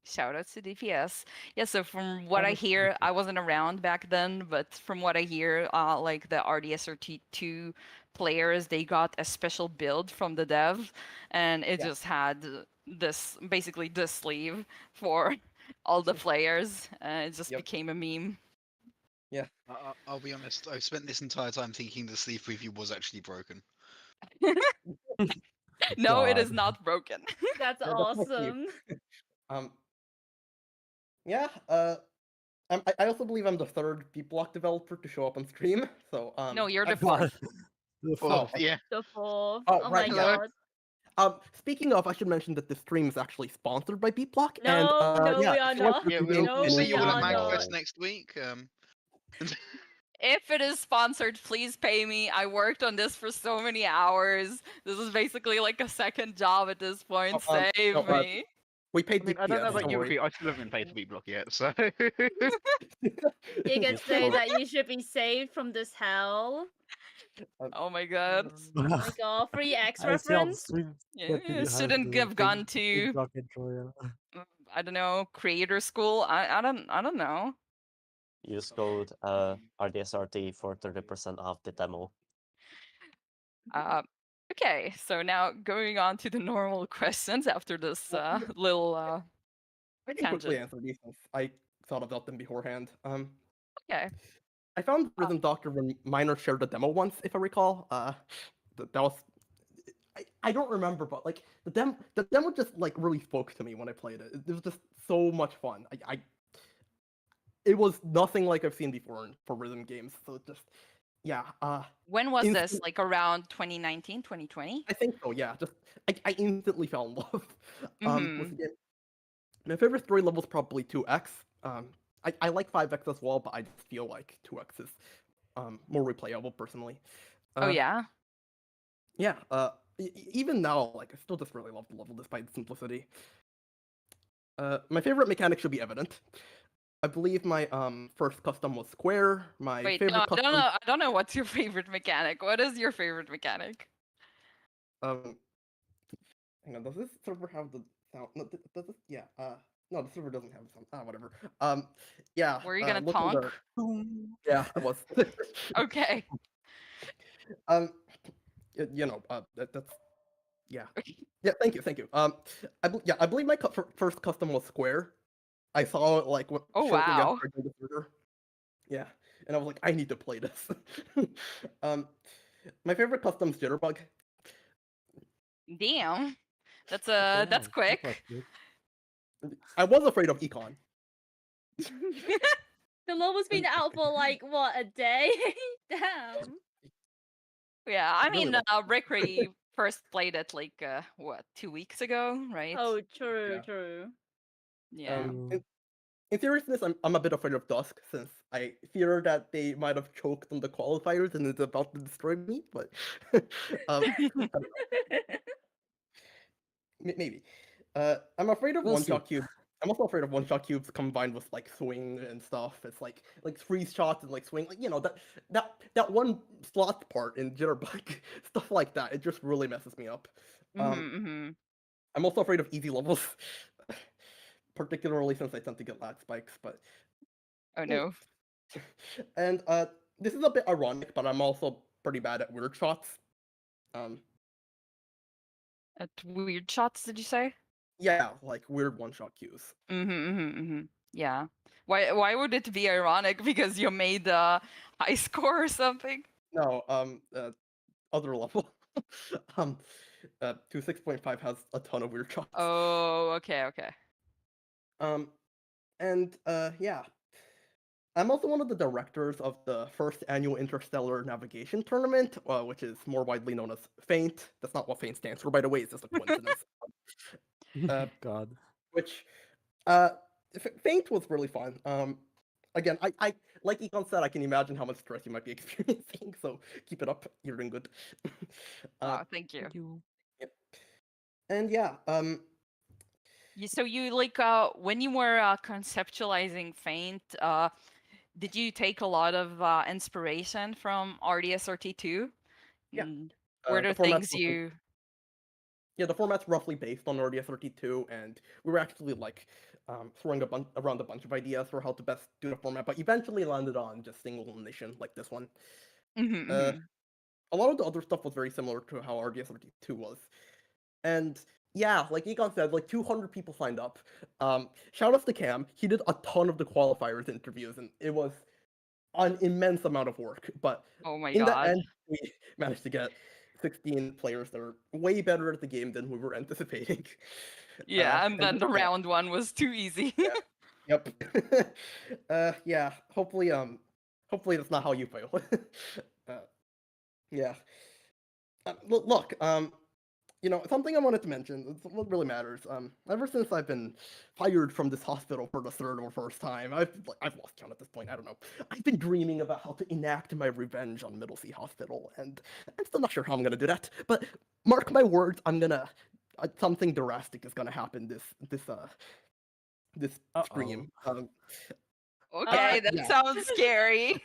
shout out to DPS. Yeah, so from what I Almost hear, I wasn't around back then, but from what I hear, like the RDSRT2 players, they got a special build from the dev, and it Yeah. just had basically this sleeve for all the players. It just Yep. became a meme. Yeah. I'll be honest. I've spent this entire time thinking the sleeve preview was actually broken. No, it God. is not broken. That's Yeah, that's my sleeve. awesome. Um. Yeah. I also believe I'm the third B block developer to show up on stream. So No, you're the I've- fourth. The Oh, fuck? yeah. The fourth. Oh, Oh right, my yeah. god. Speaking of, I should mention that this stream is actually sponsored by B block. No, and no, yeah, we are if you want not. to Yeah, review No, we'll see we you all are at not. MagFest next week. If it is sponsored, please pay me. I worked on this for so many hours. This is basically like a second job at this point. Oh, Save no, me. we paid I mean, I don't know DPS, about don't you, worry. Ricky. I still haven't been paid for B block yet, so. You can Yes, say oh. that you should be saved from this hell. Oh my god. Oh my god, free X I see on the reference. stream Yeah, that you have shouldn't the have gone big to block intro, yeah. I don't know, creator school. I don't know. Use code RDSRT for 30% off the demo. Uh, okay, so now going on to the normal questions after this little I can quickly tangent. answer these since I thought about them beforehand. Okay. I found Rhythm Doctor when Minor shared a demo once, if I recall. That was I don't remember, but like the demo just like really spoke to me when I played it. It was just so much fun. it was nothing like I've seen before for rhythm games. So just yeah. When was this? Instant- Like around 2019, 2020? I think so. Yeah. Just I instantly fell in love with the Mhm. game. My favorite story level is probably 2x. I like 5x as well, but I just feel like 2x is more replayable personally. Oh yeah. Yeah. Even now, like I still just really love the level despite the simplicity. My favorite mechanic should be evident. I believe my first custom was square. My Wait, favorite no, I custom. don't know. I don't know what's your favorite mechanic. What is your favorite mechanic? Hang on, does this server have the sound? No, does this? Yeah. No, the server doesn't have the sound. Whatever. Yeah. Were you gonna Looking tonk? the. Yeah, I was. Okay. You know, that's. Yeah. Yeah. Thank you. Thank you. Yeah, I believe my first custom was square. I saw it like Oh shortly after wow. I joined the server. Yeah, and I was like, I need to play this. My favorite custom's Jitterbug. Damn. That's Damn, that's that was quick. good. I was afraid of Econ. The LOL's been out for like what, a day? Damn. Yeah, I Really mean, like. Rikri first played it like what, 2 weeks ago, right? Oh, true, Yeah. true. Yeah. In seriousness, I'm a bit afraid of Dusk since I fear that they might have choked on the qualifiers and it's about to destroy me. But maybe. I'm afraid of We'll one see. shot cube. I'm also afraid of one shot cubes combined with like swing and stuff. It's like freeze shots and like swing, like you know that one slot part in Jitterbug, stuff like that. It just really messes me up. Mm-hmm. I'm also afraid of easy levels, particularly since I tend to get lag spikes. But Oh no. and this is a bit ironic, but I'm also pretty bad at weird shots. At weird shots, did you say? Yeah, like weird one-shot cues. Yeah. Why would it be ironic? Because you made a high score or something? No, other level. 6.5 has a ton of weird shots. Oh, okay. And yeah. I'm also one of the directors of the first annual Interstellar Navigation Tournament, which is more widely known as FAINT. That's not what FAINT stands for, by the way. It's just a coincidence. God. Which, FAINT was really fun. Again, I like Econ said, I can imagine how much stress you might be experiencing. So keep it up. You're doing good. Oh, thank you. Yep. And yeah, So you like when you were conceptualizing Faint, did you take a lot of inspiration from RDSRT2? Yeah. Were the there format's things roughly- you? Yeah, the format's roughly based on RDSRT2, and we were actually like throwing around a bunch of ideas for how to best do the format, but eventually landed on just single elimination like this one. A lot of the other stuff was very similar to how RDSRT2 was. And yeah, like Egon said, like 200 people signed up. Shout out to Cam. He did a ton of the qualifiers interviews, and it was an immense amount of work. But Oh my in the god. end, we managed to get 16 players that are way better at the game than we were anticipating. Yeah, and then the yeah, round one was too easy. yep. Yeah. Hopefully, that's not how you fail. Yeah. Look, you know, something I wanted to mention, it's what really matters. Ever since I've been fired from this hospital for the third or first time, I've lost count at this point. I don't know. I've been dreaming about how to enact my revenge on Middle Sea Hospital, and I'm still not sure how I'm gonna do that. But mark my words, I'm gonna something drastic is gonna happen this stream. Okay, that yeah. sounds scary.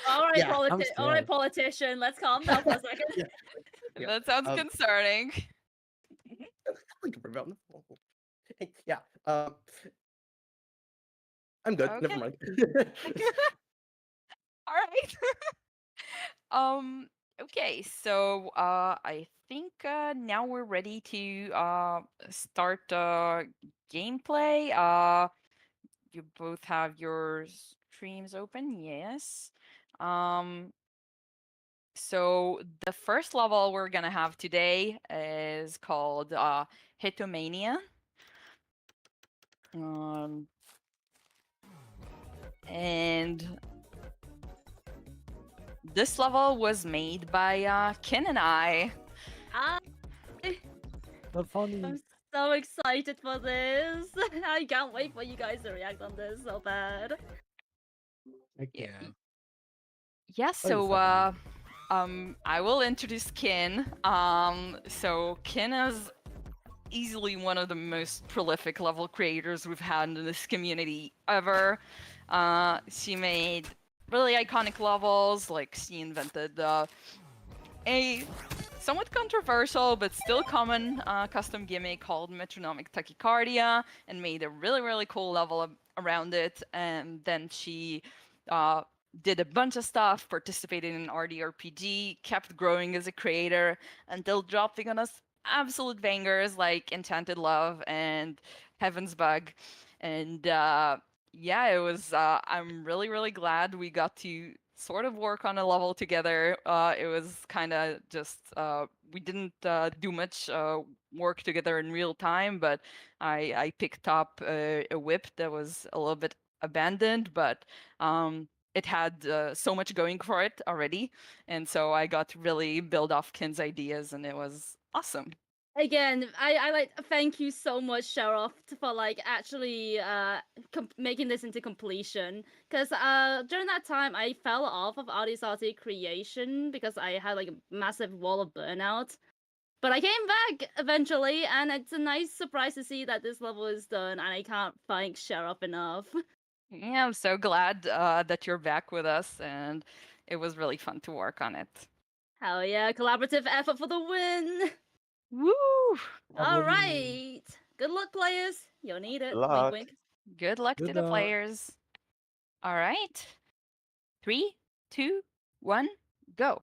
All right, Yeah, I'm all right, scared. politician. Let's calm down for a second. Yeah. That sounds concerning. Think about it. Yeah. I'm good. Never Okay. mind. All right. Okay, so I think now we're ready to start gameplay. You both have your streams open, yes. So the first level we're gonna have today is called Hitomania. And this level was made by Kin and I. Ah, Not funny. I'm so excited for this. I can't wait for you guys to react on this so bad. Heck Yeah. yeah. Yeah, Oh, so it's I will introduce Kin. So Kin is easily one of the most prolific level creators we've had in this community ever. She made really iconic levels, like she invented a somewhat controversial but still common custom gimmick called metronomic tachycardia, and made a really cool level around it. And then she did a bunch of stuff, participated in RDRPG, kept growing as a creator until dropping on us absolute bangers like Enchanted Love and Heaven's Bug. And yeah, it was. I'm really glad we got to sort of work on a level together. It was kind of just we didn't do much work together in real time, but I picked up a whip that was a little bit abandoned, but it had so much going for it already, and so I got to really build off Kin's ideas, and it was awesome. Again, I like thank you so much, Sheriff, for like actually making this into completion. Because during that time I fell off of RDSRT creation because I had like a massive wall of burnout. But I came back eventually, and it's a nice surprise to see that this level is done, and I can't thank Sheriff enough. Yeah, I'm so glad that you're back with us, and it was really fun to work on it. Hell yeah, collaborative effort for the win! Woo! All right, good luck, players. You'll need it. Wink, luck. wink. Good luck Good to the luck. players. All right. 3, 2, 1, go.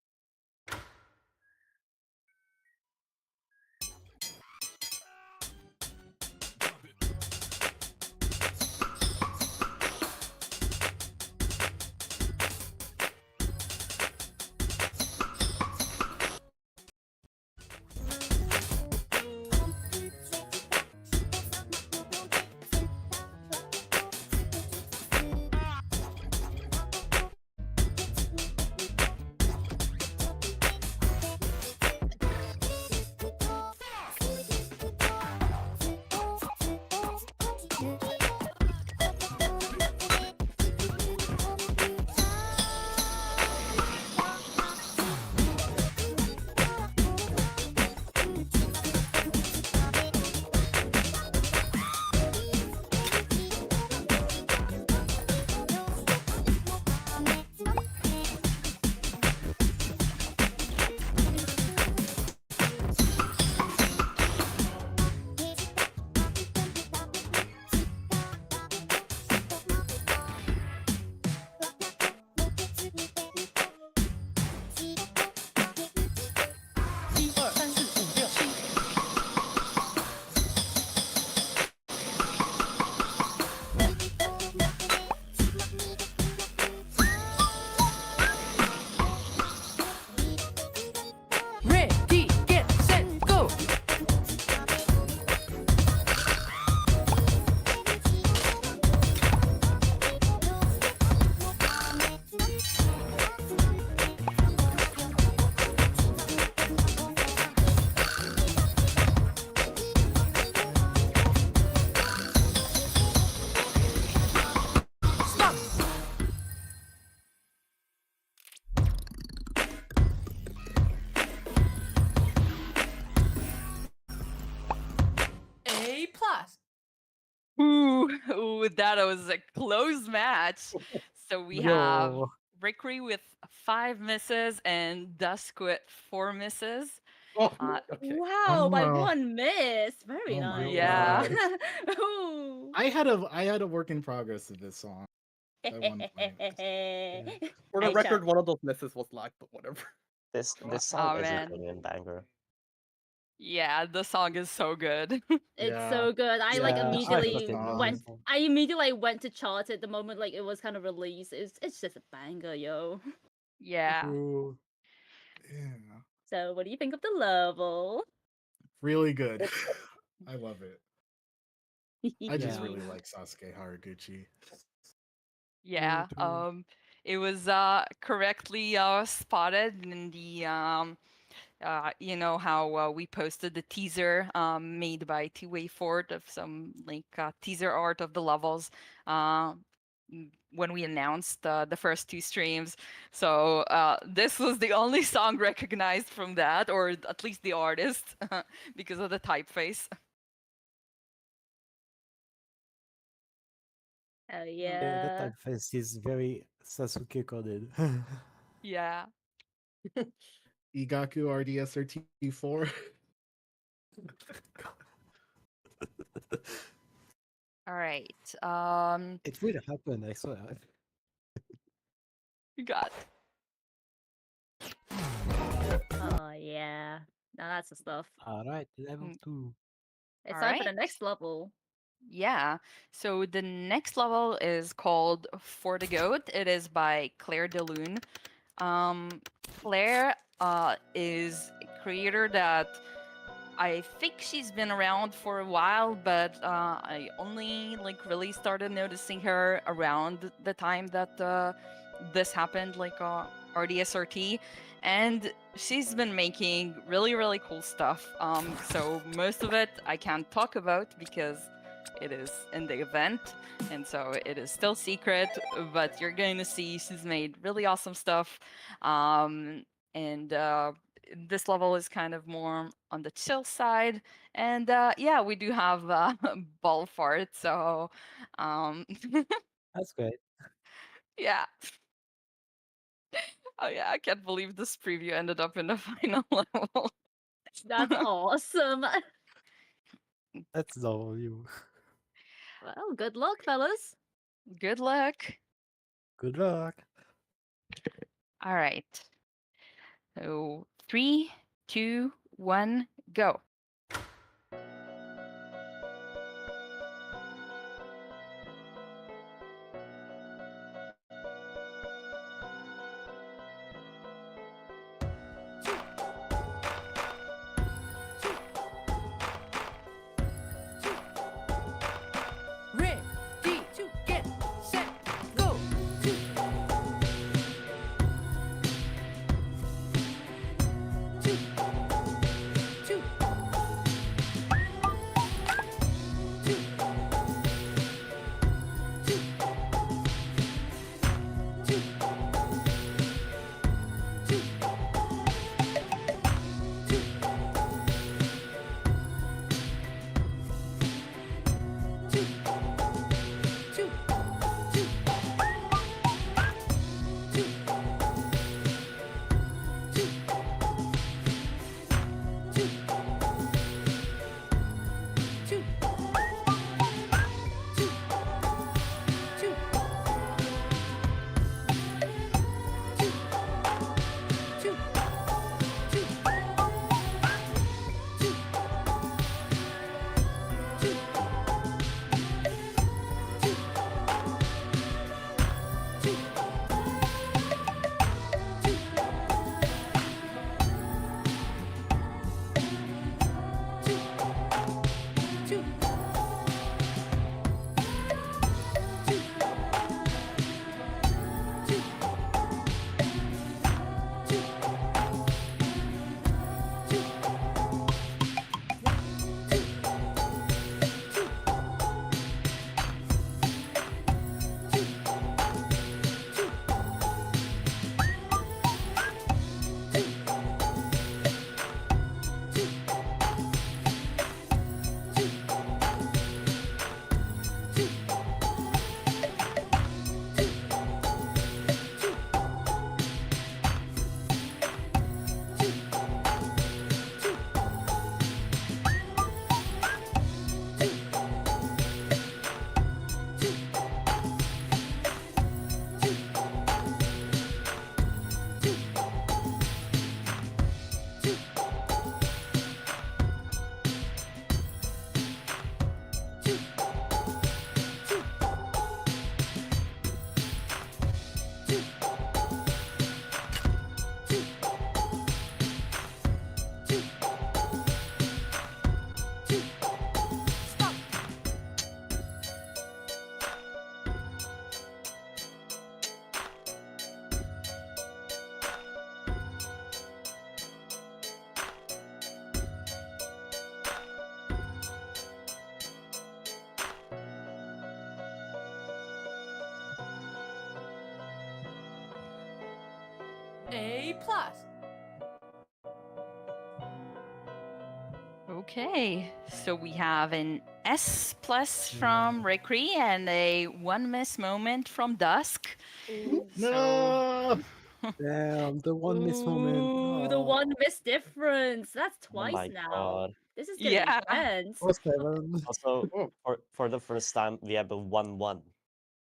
Ready, get set, go. Stop. A plus. Ooh, that was a close match. So we have Yo. Rikri with 5 misses and Dusk with 4 misses. Oh, Uh, okay. Wow, by no. one miss. Very Oh my nice. Yeah. God. Ooh. I had a work in progress of this song at one point. Yeah. For the Hey, record, Chuck. one of those misses was lag, but whatever. This Oh song is man. really a banger. Yeah, the song is so good. It's Yeah. so good. I like Yeah, I immediately fucking love went. this song. I immediately went to chart it the moment like it was kind of released. It's just a banger, yo. Yeah. Ooh. Yeah. So, what do you think of the level? Really good. I love it. I just Yeah. really like Sasuke Haraguchi. Yeah, it was correctly spotted in the you know how we posted the teaser made by Two-Way Fort of some like teaser art of the levels when we announced the first two streams. So this was the only song recognized from that, or at least the artist, because of the typeface. Oh Yeah, that yeah. typeface is very Sasuke coded. Yeah. Igaku RDSRT4. All right. It will happen, I swear. You got. Oh yeah. Now that's the stuff. Alright, level 2. It's All time for the right. next level. Yeah. So the next level is called For the Goat. It is by Claire DeLune. Claire is a creator that I think she's been around for a while, but I only like really started noticing her around the time that this happened, like RDSRT, and she's been making really cool stuff. So most of it I can't talk about because it is in the event, and so it is still secret. But you're going to see she's made really awesome stuff, and this level is kind of more on the chill side, and yeah, we do have ball fart, so That's great. yeah. Oh yeah, I can't believe this preview ended up in the final level. That's awesome. That's all you. Well, good luck, fellas. Good luck. Good luck. All right. So 3, 2, 1, go. Ready to get set, go. Two, A plus. Okay, so we have an S plus from Rikri and a 1 miss moment from Dusk. No. Damn, the one miss moment. Ooh, the Oh. one miss difference. That's Oh twice my now. god. This is gonna Yeah. be intense. Oh, 7. Also, for the first time, we have a 1-1.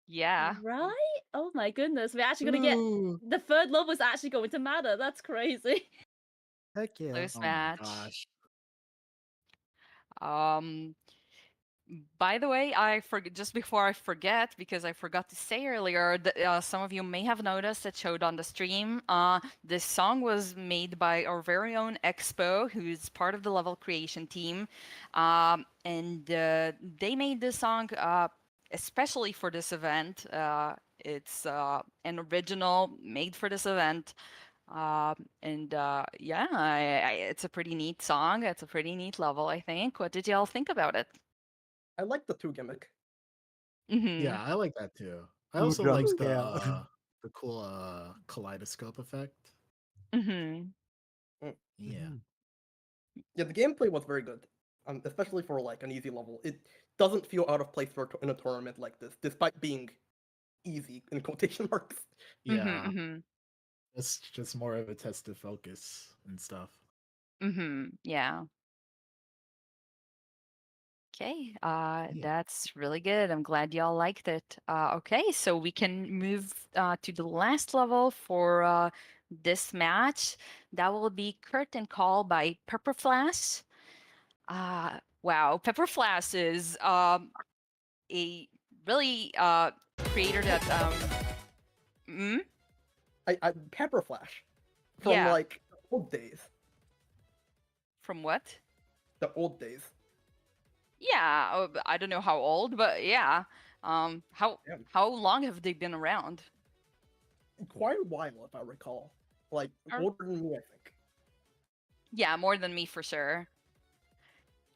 Yeah. Right? Oh my goodness, we're actually gonna get Ooh, the third level is actually going to matter. That's crazy. heck yeah. Close Oh my match. gosh. By the way, just before I forget, because I forgot to say earlier, that some of you may have noticed it showed on the stream. This song was made by our very own Expo, who's part of the level creation team, and they made this song especially for this event. It's an original made for this event. Yeah, it's a pretty neat song. It's a pretty neat level, I think. What did y'all think about it? I like the 2 gimmick. Yeah, I like that too. I also Ooh, like yeah. the cool kaleidoscope effect. Mm-hmm. Yeah. Yeah, the gameplay was very good, especially for like an easy level. It doesn't feel out of place in a tournament like this, despite being easy in quotation marks. Yeah. Mm-hmm. It's just more of a test of focus and stuff. Yeah. Okay. Yeah. That's really good. I'm glad y'all liked it. Okay, so we can move to the last level for this match. That will be Curtain Call by Pepper Flash. Wow, Pepper Flash is a really creator that I Pepper Flash from yeah. like old days. From what? The old days. Yeah, I don't know how old, but yeah. How long have they been around? Quite a while, if I recall. Like older than me, I think. Yeah, more than me for sure.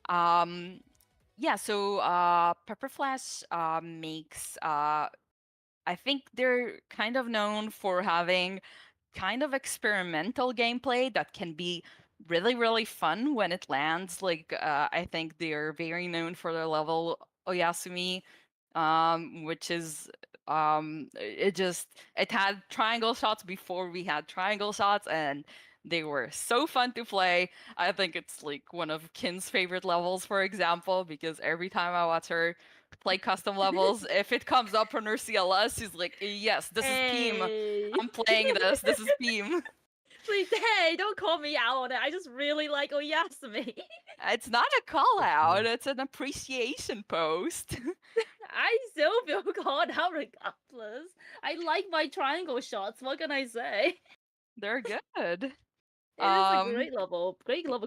Yeah, so Pepper Flash makes I think they're kind of known for having kind of experimental gameplay that can be really, really fun when it lands. Like, I think they're very known for their level Oyasumi, which is it had triangle shots before we had triangle shots, and they were so fun to play. I think it's like one of Kin's favorite levels, for example, because every time I watch her play custom levels, if it comes up on her CLS, she's like, yes, this is Team. Hey. I'm playing this. This is Team. Please, hey, don't call me out on it. I just really like Oyasumi. It's not a call out, it's an appreciation post. I still feel called out regardless. I like my triangle shots. What can I say? They're good. It is a great level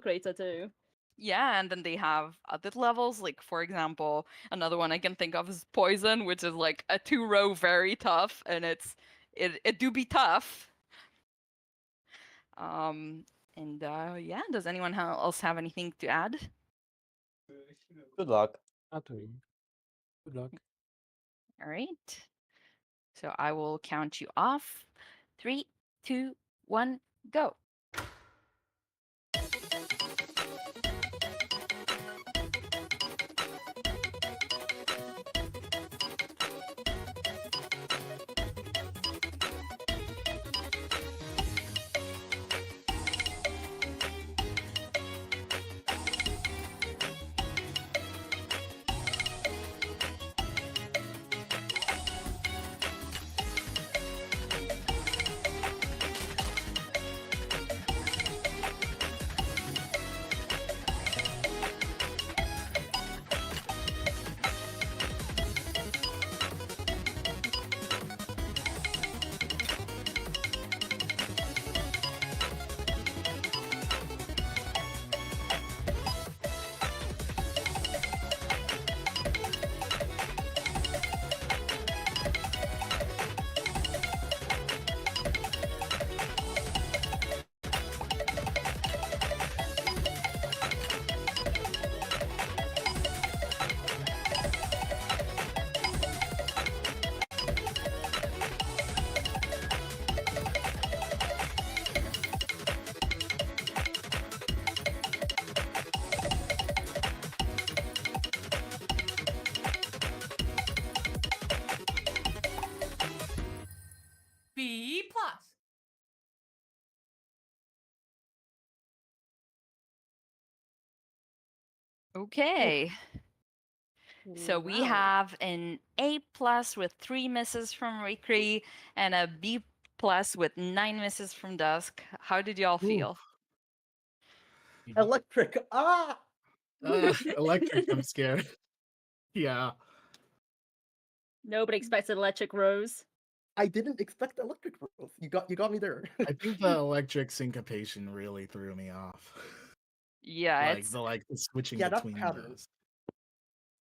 creator too. Yeah, and then they have other levels, like for example, another one I can think of is Poison, which is like a 2-row very tough, and it do be tough. Yeah, does anyone else have anything to add? Good luck. Not really. Good luck. All right. So I will count you off. 3, 2, 1, go. Okay. So we Wow. have an A+ with 3 misses from Rikri and a B+ with 9 misses from Dusk. How did y'all feel? Electric. Ah. Electric, I'm scared. Yeah. Nobody expected Electric Rose. I didn't expect electric rose. You got me there. I think the electric syncopation really threw me off. Yeah, Like it's the switching Yeah, that between pattern. those.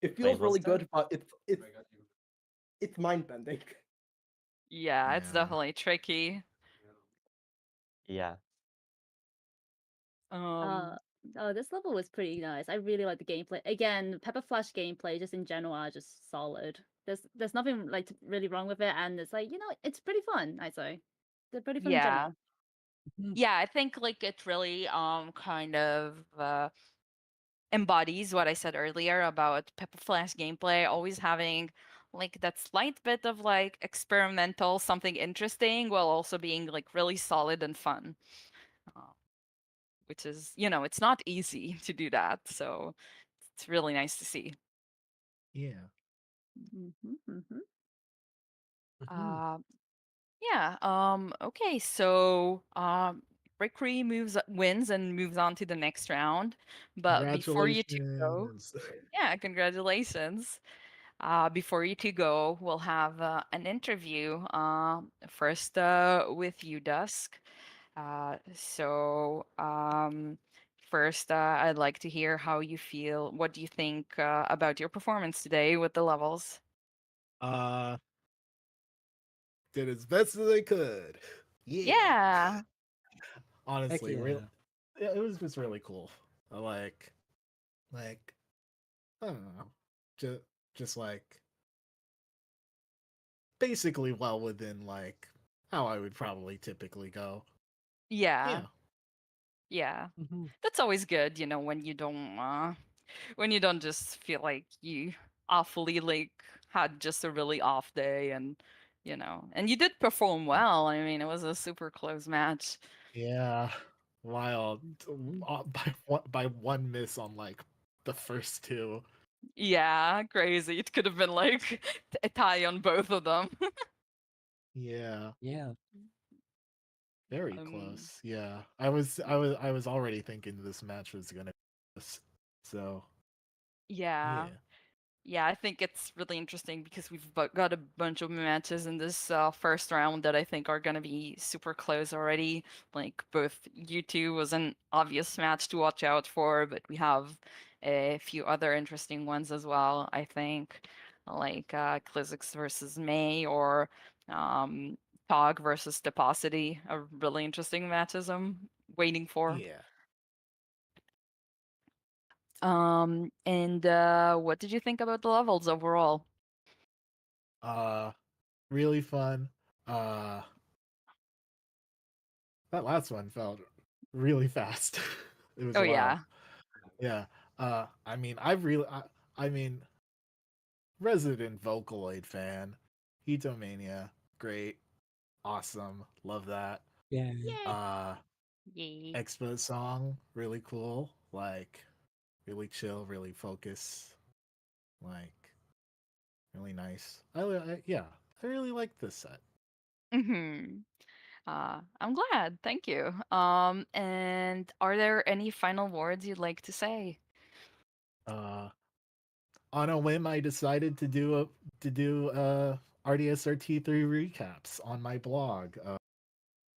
It feels was really there? good, but it's mind bending. yeah, it's Yeah. definitely tricky. Yeah. Oh, this level was pretty nice. I really like the gameplay. Again, Pepper Flash gameplay just in general are just solid. There's nothing like really wrong with it, and it's like, it's pretty fun, I'd say. They're pretty fun in Yeah. general. Yeah, I think like it really kind of embodies what I said earlier about Pepper Flash gameplay, always having like that slight bit of like experimental something interesting while also being like really solid and fun. Which is, it's not easy to do that. So it's really nice to see. Yeah. Uh, yeah. Okay. So Rikri wins and moves on to the next round. But before you two go, Congratulations. yeah, congratulations. Before you two go, we'll have an interview. First with you, Dusk. First, I'd like to hear how you feel. What do you think about your performance today with the levels? Did as best as I could. Yeah. Yeah. Honestly, yeah. real it was just really cool. I like I don't know. Just like basically well within like how I would probably typically go. Yeah. Yeah. Yeah. That's always good, when you don't just feel like you awfully like had just a really off day and you did perform well. I mean, it was a super close match. Yeah. Wild. By one miss on like the first two. Yeah, crazy. It could have been like a tie on both of them. Yeah. Yeah. Very Um, close. Yeah. I was already thinking this match was gonna be this. So yeah. yeah. Yeah, I think it's really interesting because we've got a bunch of matches in this first round that I think are going to be super close already. Like both you two was an obvious match to watch out for, but we have a few other interesting ones as well, I think. Like Klizzix versus May or Tog versus Deposity, are really interesting matches I'm waiting for. Yeah. And what did you think about the levels overall? Really fun. That last one felt really fast. It was Oh wild. yeah. Yeah. I mean, I mean, resident Vocaloid fan. Hitomania, great, awesome, love that. Yeah. Yay. Expo song, really cool, like really chill, really focus, like really nice. Yeah, I really like this set. Mm-hmm. I'm glad. Thank you. And are there any final words you'd like to say? Uh, on a whim, I decided to do RDSRT3 recaps on my blog.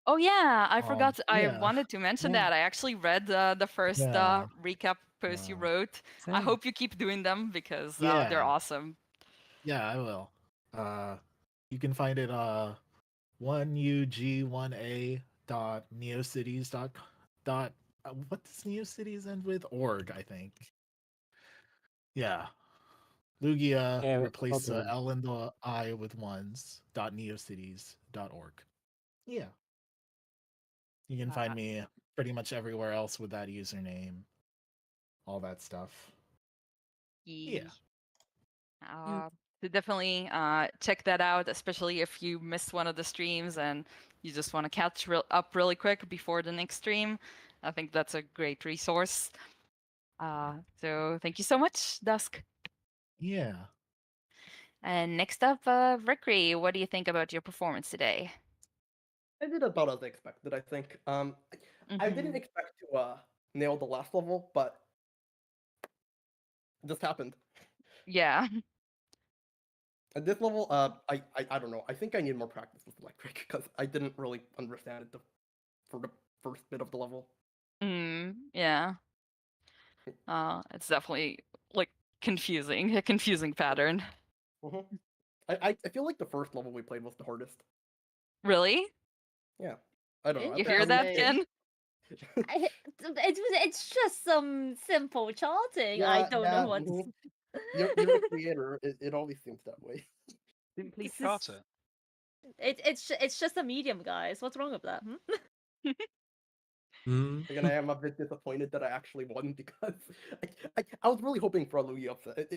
Oh yeah, I forgot. I Yeah, wanted to mention yeah, that. I actually read the first yeah, recap post you yeah, wrote. I Same. hope you keep doing them because they're yeah, awesome. yeah. I will. You can find it 1UG1A dot neocities dot what does neocities end with? Org, I think. Yeah. Lugia Yeah, replace the other. L and the I with ones dot neocities.org. Yeah. You can find me pretty much everywhere else with that username. All that stuff. Yeah. Uh, so definitely check that out, especially if you missed one of the streams and you just want to catch up really quick before the next stream. I think that's a great resource. So thank you so much, Dusk. Yeah. And next up, Rikri, what do you think about your performance today? I did about as I expected, I think. I didn't Mhm. expect to nail the last level, but it just happened. Yeah. At this level, I don't know. I think I need more practice with electric because I didn't really understand it for the first bit of the level. Yeah. It's definitely like confusing, a confusing pattern. hmm I feel like the first level we played was the hardest. Really? Yeah, I don't know. You hear that, Interesting. Ken? It's just some simple charting. I Yeah, don't know yeah. what. You're a creator. It always seems that way. Simply This chart is- it. It's just a medium, guys. What's wrong with that? Again, I am a bit disappointed that I actually won because I was really hoping for a Louis upset.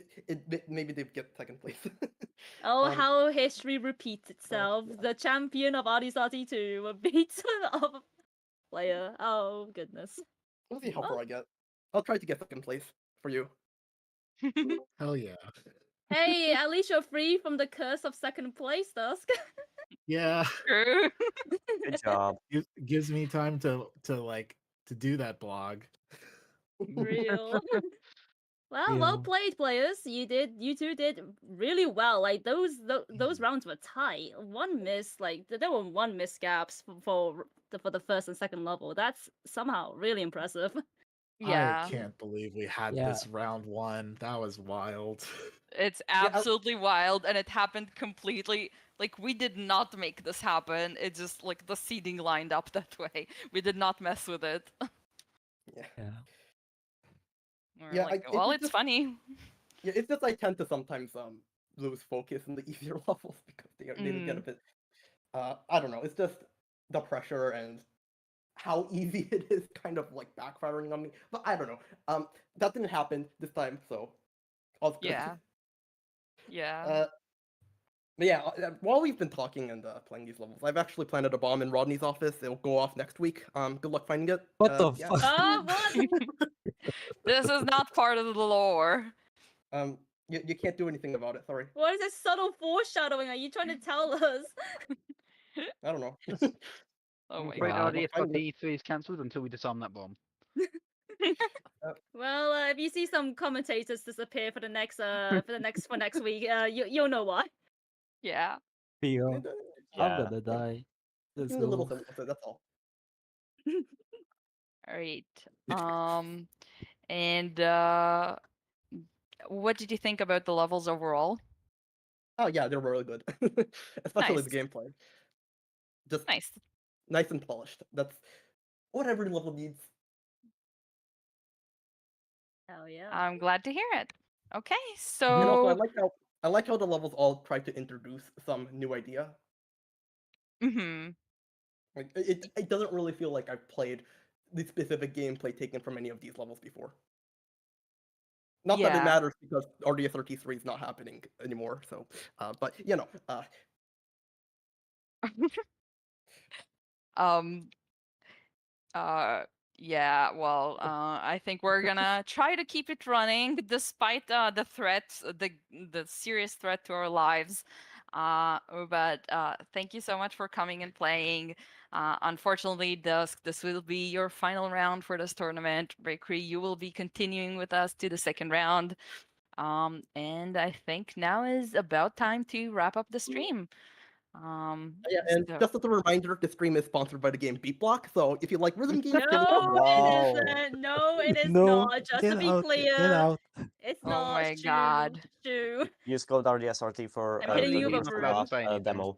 Maybe they'd get second place. Oh, how history repeats itself. yeah. The champion of RDSRT2 will beat of player. Oh goodness. We'll see how Oh, far I get. I'll try to get second place for you. Hell yeah. hey, at least you're free from the curse of second place, Dusk. Yeah. True. Good job. Gives me time to do that blog. Real. Well, Yeah. well played, players. You two did really well. Like those rounds were tight. One miss, like there were one miss gaps for the first and second level. That's somehow really impressive. I Yeah. can't believe we had Yeah. this round one. That was wild. It's absolutely wild, and it happened completely. Like, we did not make this happen. It just, like, the seeding lined up that way. We did not mess with it. Yeah. We're Yeah, like, well, it's funny. Yeah, it's just I tend to sometimes lose focus in the easier levels because they get a bit I don't know, it's just the pressure and how easy it is kind of like backfiring on me. But I don't know. That didn't happen this time, so all's good. Yeah. Yeah. But yeah, while we've been talking and playing these levels, I've actually planted a bomb in Rodney's office. It'll go off next week. Good luck finding it. What the yeah. fuck? Oh, what? This is not part of the lore. You can't do anything about it. Sorry. What is this subtle foreshadowing? Are you trying to tell us? I don't know. Oh my Afraid god. RDSRT3 is cancelled until we disarm that bomb. Well, if you see some commentators disappear for next week, you'll know why. Yeah. Theo, I'm Yeah. gonna die. Let's Doing a little go. something with it, that's all. All right. And what did you think about the levels overall? Oh yeah, they're really good. Especially the Nice. gameplay. Just Nice. nice and polished. That's what every level needs. Hell yeah. I'm glad to hear it. Okay, And also so I like how the levels all try to introduce some new idea. mhm. Like it doesn't really feel like I've played the specific gameplay taken from any of these levels before. Not that it Yeah. matters because RDSRT3 is not happening anymore. So, but Um yeah, well, I think we're gonna try to keep it running despite the threats, the serious threat to our lives. But thank you so much for coming and playing. Unfortunately, Dusk, this will be your final round for this tournament. Rikri, you will be continuing with us to the second round. And I think now is about time to wrap up the stream. yeah, and So just as a reminder, this stream is sponsored by the game Beat Block. So if you like rhythm games, No, Wow. it isn't. No, it is No, not. Just get to be out, get clear, out. it's oh not. my Shoo. god. Shoo. Use code RDSRT for I'm hitting you 30 with a not broom. allowed to say anything. demo.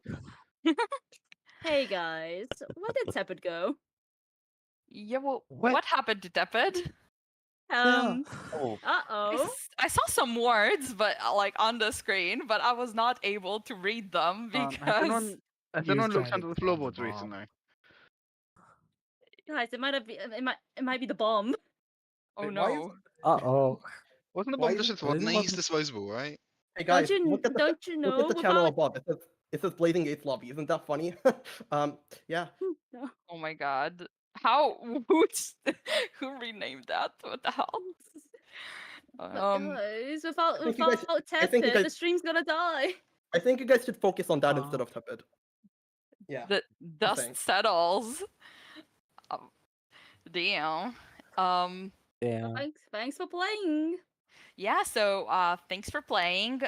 Hey guys, where did Tepid go? Yeah, well, What? what happened to Tepid? Um. Oh, Uh-oh. I saw some words, but like on the screen, but I was not able to read them Has because anyone, has He was anyone looked trying to under the plant the floorboards bomb. recently? Guys, it might be the bomb. oh Wait, why is no. Uh-oh. Wasn't the Why bomb is just it- with Rodney? He's disposable, right? Hey Don't guys, you look at know the channel about? above. It says Blazing Gates Lobby. Isn't that funny? Yeah. No. Oh my god. How who's who renamed that? What the hell? But Um, guys, I think you guys- without I think you Tepid, the guys- stream's gonna die. I think you guys should focus on that instead Oh. of Tepid. Yeah. the dust saying. settles. Um, damn. Yeah. Thanks for playing. Yeah, so thanks for playing.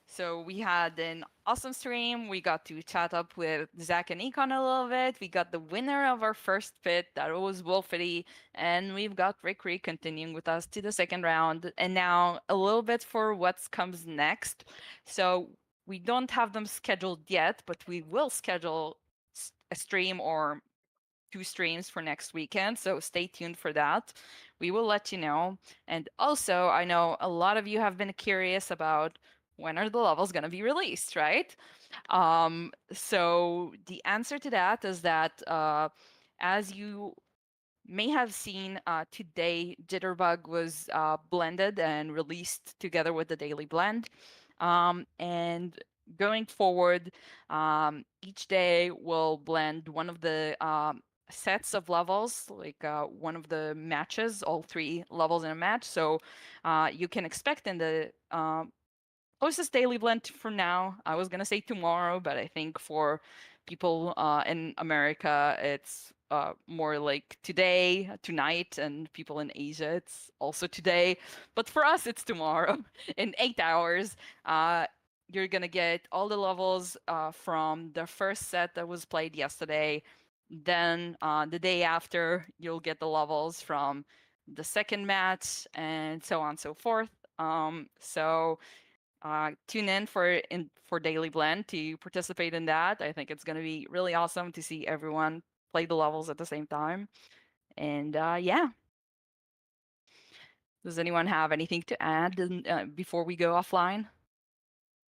So we had an awesome stream. We got to chat up with Zach and Econ a little bit. We got the winner of our first pit, that was Wolfy, and we've got Rikri continuing with us to the second round. And now a little bit for what comes next. So we don't have them scheduled yet, but we will schedule a stream or 2 streams for next weekend, so stay tuned for that. We will let you know. And also, I know a lot of you have been curious about when are the levels going to be released, right? So the answer to that is that as you may have seen today, Jitterbug was blended and released together with the daily blend. And going forward, each day we'll blend one of the sets of levels, like one of the matches, all 3 levels in a match. So you can expect in the closest daily blend for now, I was gonna say tomorrow, but I think for people in America, it's more like today, tonight, and people in Asia, it's also today. But for us, it's tomorrow. In 8 hours, you're gonna get all the levels from the first set that was played yesterday. Then the day after, you'll get the levels from the second match, and so on and so forth. So tune in for Daily Blend to participate in that. I think it's going to be really awesome to see everyone play the levels at the same time. And yeah. Does anyone have anything to add before we go offline?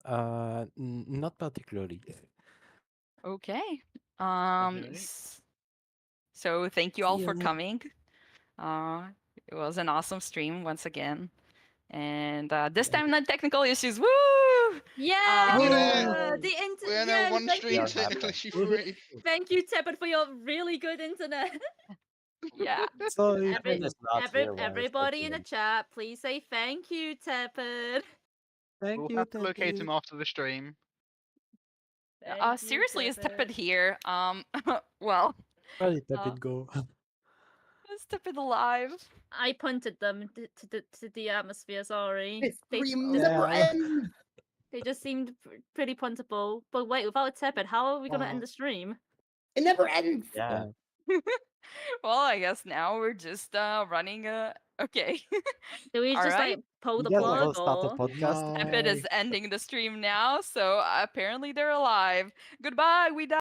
Not particularly. Okay. Alright. So thank you all See for ya. coming. It was an awesome stream once again. And this time, not technical issues. Woo! Yeah, Yeah. the We're now yeah, one thank stream you. technical issue free. Thank you, Tepid, for your really good internet. Yeah. Sorry. Kevin is not here while Everybody in the streaming. chat, please say thank you, Tepid. Thank We'll you, have to locate Teppy. him after the stream. Thank you, Seriously, is Tepid. Tepid here? Well, Where did Teppy go? is Tepid alive? I punted them to the atmosphere. Sorry, This they stream Yeah. never ends. they just seemed pretty puntable. But wait, without Tepid, how are we gonna end Oh. the stream? It never ends. Yeah. Well, I guess now we're just running okay. Do we All just right. like pull the You guys plug all start a or? podcast? Tepid is ending the stream now, so apparently they're alive. Goodbye, we died.